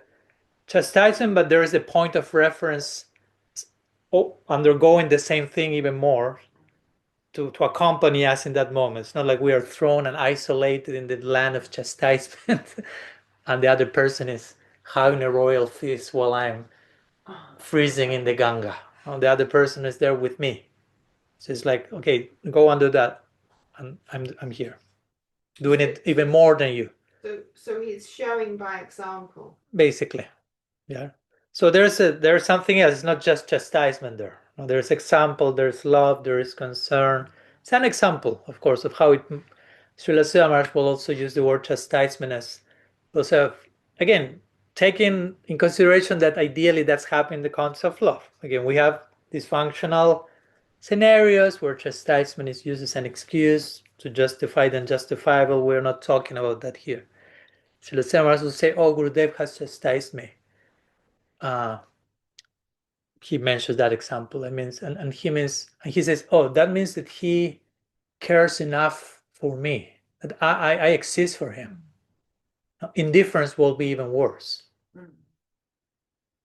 S1: chastisement, but there is a point of reference undergoing the same thing even more to accompany us in that moment. It's not like we are thrown and isolated in the land of chastisement and the other person is having a royal feast while I'm freezing in the Ganga. The other person is there with me. So it's like, okay, go under that, and I'm here, doing it even more than you.
S9: So he's showing by example.
S1: Basically, yeah. So there's something else. It's not just chastisement there. No, there's example, there's love, there is concern. It's an example, of course, of how it. Srila Sridhar Maharaj will also use the word chastisement as, also, again, taking in consideration that ideally that's happening in the context of love. Again, we have dysfunctional scenarios where chastisement is used as an excuse to justify the unjustifiable. We're not talking about that here. Srila Sridhar Maharaj will say, "Oh, Gurudev has chastised me." He mentions that example. And he says, "Oh, that means that he cares enough for me, that I exist for him." Now, indifference will be even worse.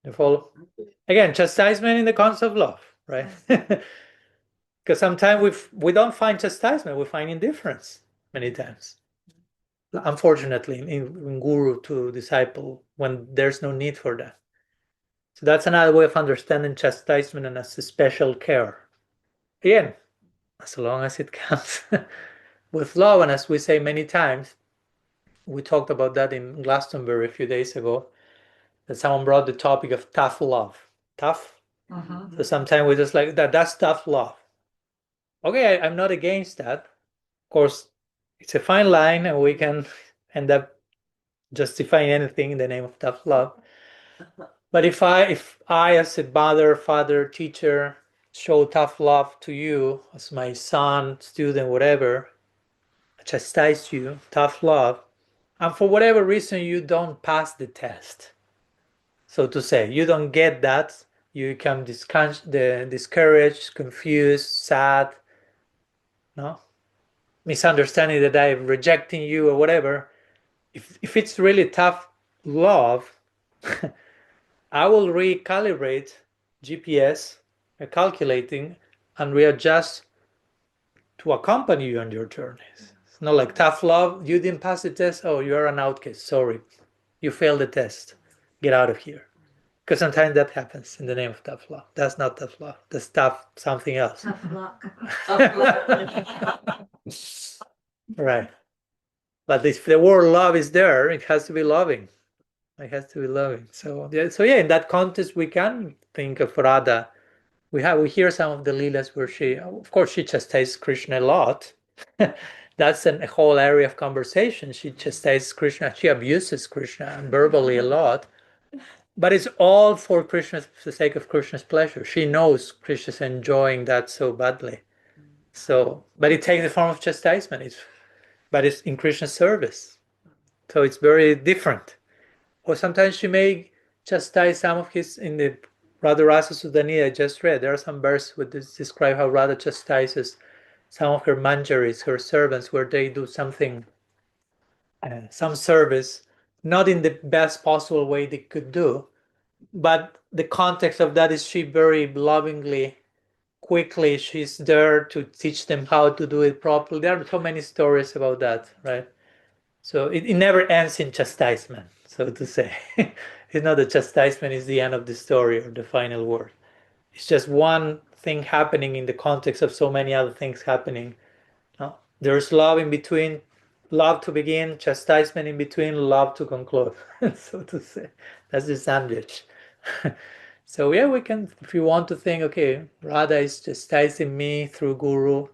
S1: You follow? Again, chastisement in the concept of love, right? Because sometimes we don't find chastisement, we find indifference many times. Unfortunately, in guru to disciple, when there's no need for that. So that's another way of understanding chastisement and as a special care. Again, as long as it comes with love, and as we say many times, we talked about that in Glastonbury a few days ago, that someone brought the topic of tough love. Tough? So sometimes we just like, that's tough love. Okay, I'm not against that. Of course, it's a fine line, and we can end up justifying anything in the name of tough love. But if I as a mother, father, teacher, show tough love to you as my son, student, whatever, chastise you, tough love, and for whatever reason you don't pass the test, so to say, you don't get that, you become discouraged, confused, sad, no, misunderstanding that I'm rejecting you or whatever. If it's really tough love, I will recalibrate GPS, calculating, and readjust to accompany you on your journeys. It's not like tough love, you didn't pass the test, oh, you're an outcast, sorry, you failed the test, get out of here. Because sometimes that happens in the name of tough love. That's not tough love, that's tough something else.
S4: Tough luck.
S1: Right. But if the word love is there, it has to be loving. It has to be loving. So yeah, in that context, we can think of Radha. We hear some of the Leelas where she, of course, she chastises Krishna a lot. That's a whole area of conversation. She chastises Krishna, she abuses Krishna verbally a lot. But it's all for the sake of Krishna's pleasure. She knows Krishna's enjoying that so badly. So, but it takes the form of chastisement. But it's in Krishna's service. So it's very different. Or sometimes she may chastise some of his, in the Radha Rasa Sudhani I just read, there are some verses which describe how Radha chastises some of her manjaris, her servants, where they do something, some service, not in the best possible way they could do, but the context of that is she very lovingly, quickly, she's there to teach them how to do it properly. There are so many stories about that, right? So it never ends in chastisement, so to say. It's not that chastisement is the end of the story or the final word. It's just one thing happening in the context of so many other things happening. There's love in between, love to begin, chastisement in between, love to conclude, so to say. That's the sandwich. So yeah, we can, if you want to think, okay, Radha is chastising me through Guru,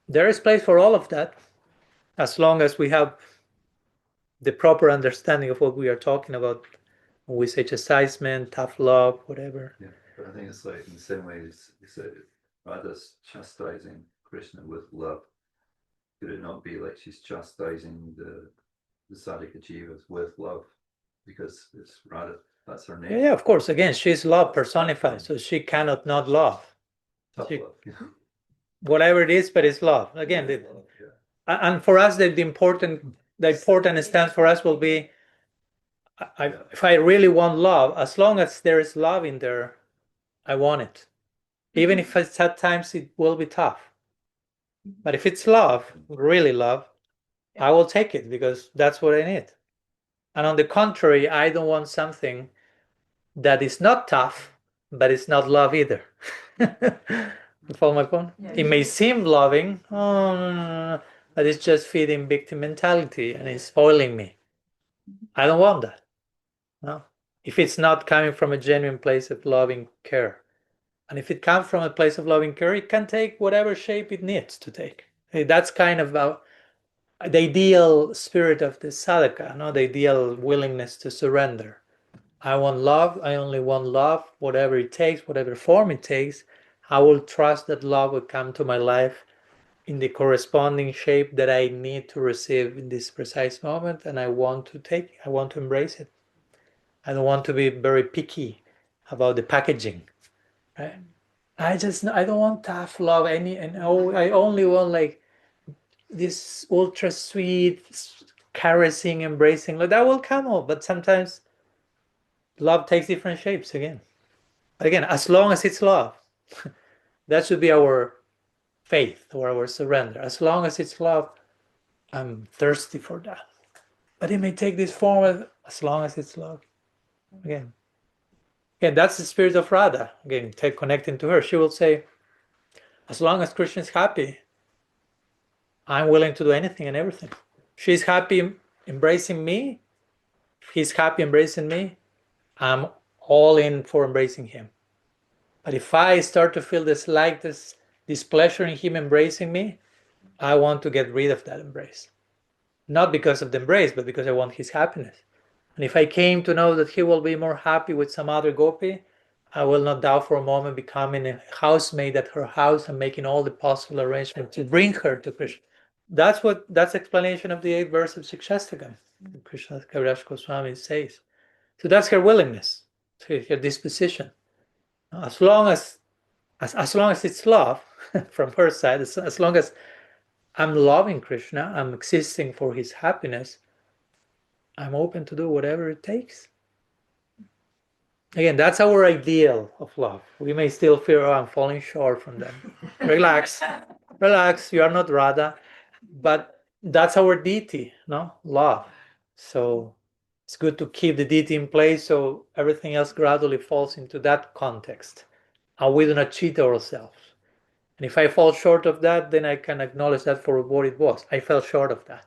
S1: there is place for all of that, as long as we have the proper understanding of what we are talking about when we say chastisement, tough love, whatever.
S8: Yeah, but I think it's like in the same way as you said, Radha's chastising Krishna with love. Could it not be like she's chastising the sadhika jivas with love? Because it's Radha, That's her name.
S1: Yeah, of course. Again, she's love personified, so she cannot not love.
S8: Tough
S1: she-
S8: love.
S1: Whatever it is, but it's love. Again, and for us, the important stance for us will be, if I really want love, as long as there is love in there, I want it. Even if at times it will be tough. But if it's love, really love, I will take it because that's what I need. And on the contrary, I don't want something that is not tough, but it's not love either. You follow my point?
S3: Yeah.
S1: It may seem loving, no, but it's just feeding victim mentality and it's spoiling me. I don't want that. No. If it's not coming from a genuine place of loving care. And if it comes from a place of loving care, it can take whatever shape it needs to take. That's kind of the ideal spirit of the sadhaka, no? The ideal willingness to surrender. I want love. I only want love, whatever it takes, whatever form it takes. I will trust that love will come to my life in the corresponding shape that I need to receive in this precise moment, and I want to embrace it. I don't want to be very picky about the packaging, right? I don't want tough love I only want like this ultra sweet, caressing, embracing. Like that will come up, but sometimes love takes different shapes again. Again, as long as it's love, that should be our faith or our surrender. As long as it's love, I'm thirsty for that. But it may take this form as long as it's love. Again, that's the spirit of Radha. Again, connecting to her. She will say, as long as Krishna is happy, I'm willing to do anything and everything. She's happy embracing me. He's happy embracing me. I'm all in for embracing him. But if I start to feel this pleasure in him embracing me, I want to get rid of that embrace. Not because of the embrace, but because I want his happiness. And if I came to know that he will be more happy with some other gopi, I will not doubt for a moment becoming a housemaid at her house and making all the possible arrangements to bring her to Krishna. That's explanation of the 8th verse of Shikshastakam. Krishna Kaviraj Goswami says. So that's her willingness, her disposition. As long as it's love from her side, as long as I'm loving Krishna, I'm existing for his happiness, I'm open to do whatever it takes. Again, that's our ideal of love. We may still feel, I'm falling short from that. Relax, you are not Radha. But that's our deity, no? Love. So it's good to keep the deity in place so everything else gradually falls into that context. And we do not cheat ourselves. And if I fall short of that, then I can acknowledge that for what it was. I fell short of that.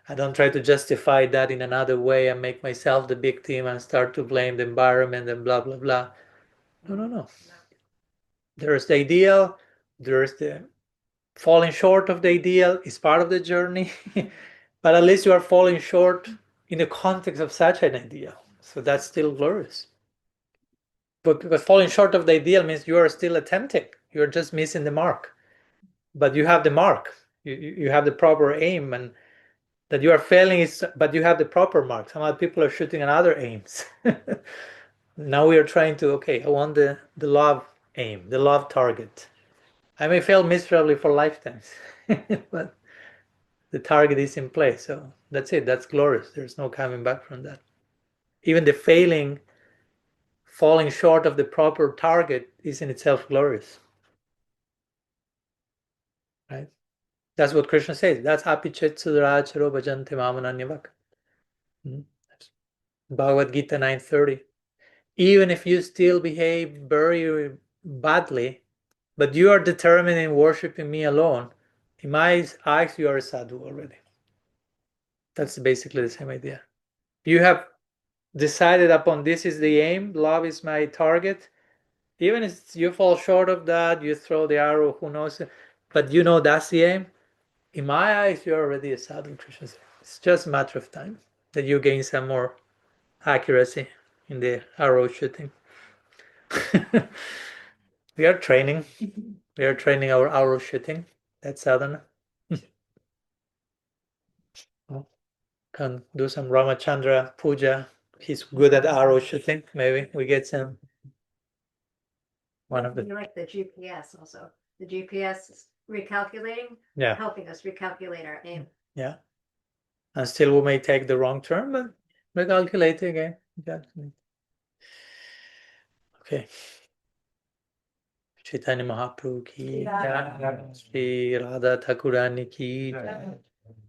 S1: I don't try to justify that in another way and make myself the victim and start to blame the environment and blah, blah, blah. No. There's the ideal, there's the falling short of the ideal is part of the journey, but at least you are falling short in the context of such an ideal. So that's still glorious. But because falling short of the ideal means you are still attempting, you're just missing the mark. But you have the mark, you have the proper aim, and that you are failing is, but you have the proper mark. Some other people are shooting at other aims. Now we are trying to, I want the love aim, the love target. I may fail miserably for lifetimes, but the target is in place. So that's it. That's glorious. There's no coming back from that. Even the falling short of the proper target is in itself glorious. Right? That's what Krishna says. That's happy chetsudaracharo bhajante mamananyavak. Bhagavad Gita 9:30. Even if you still behave very badly, but you are determined in worshiping me alone, in my eyes, you are a sadhu already. That's basically the same idea. You have decided upon this is the aim, love is my target. Even if you fall short of that, you throw the arrow, who knows, but you know that's the aim. In my eyes, you're already a sadhu, Krishna says. It's just a matter of time that you gain some more accuracy in the arrow shooting. We are training our arrow shooting. That's sadhana. Can do some Ramachandra puja he's good at arrow shooting. Maybe we get some. One of
S4: You
S1: the
S4: like the GPS also. The GPS is recalculating,
S1: yeah.
S4: helping us recalculate our aim.
S1: Yeah. And still we may take the wrong turn, but recalculate again. Yeah. Okay. Chaitanya Mahaprabhu ki jai, Shri Radha Thakurani ki jai,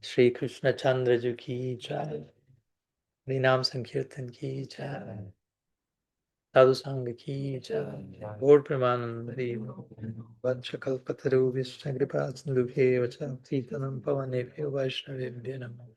S1: Shri Krishna Chandra Ji ki jai, Harinam Sankirtan ki jai, Sadhu Sangha ki jai, Gaur Premanandi, Vanchakalpataru Vishnu Kripa Sindhubhye Vacha Titanam Pavanebhyo Vaishnavebhyo Namo.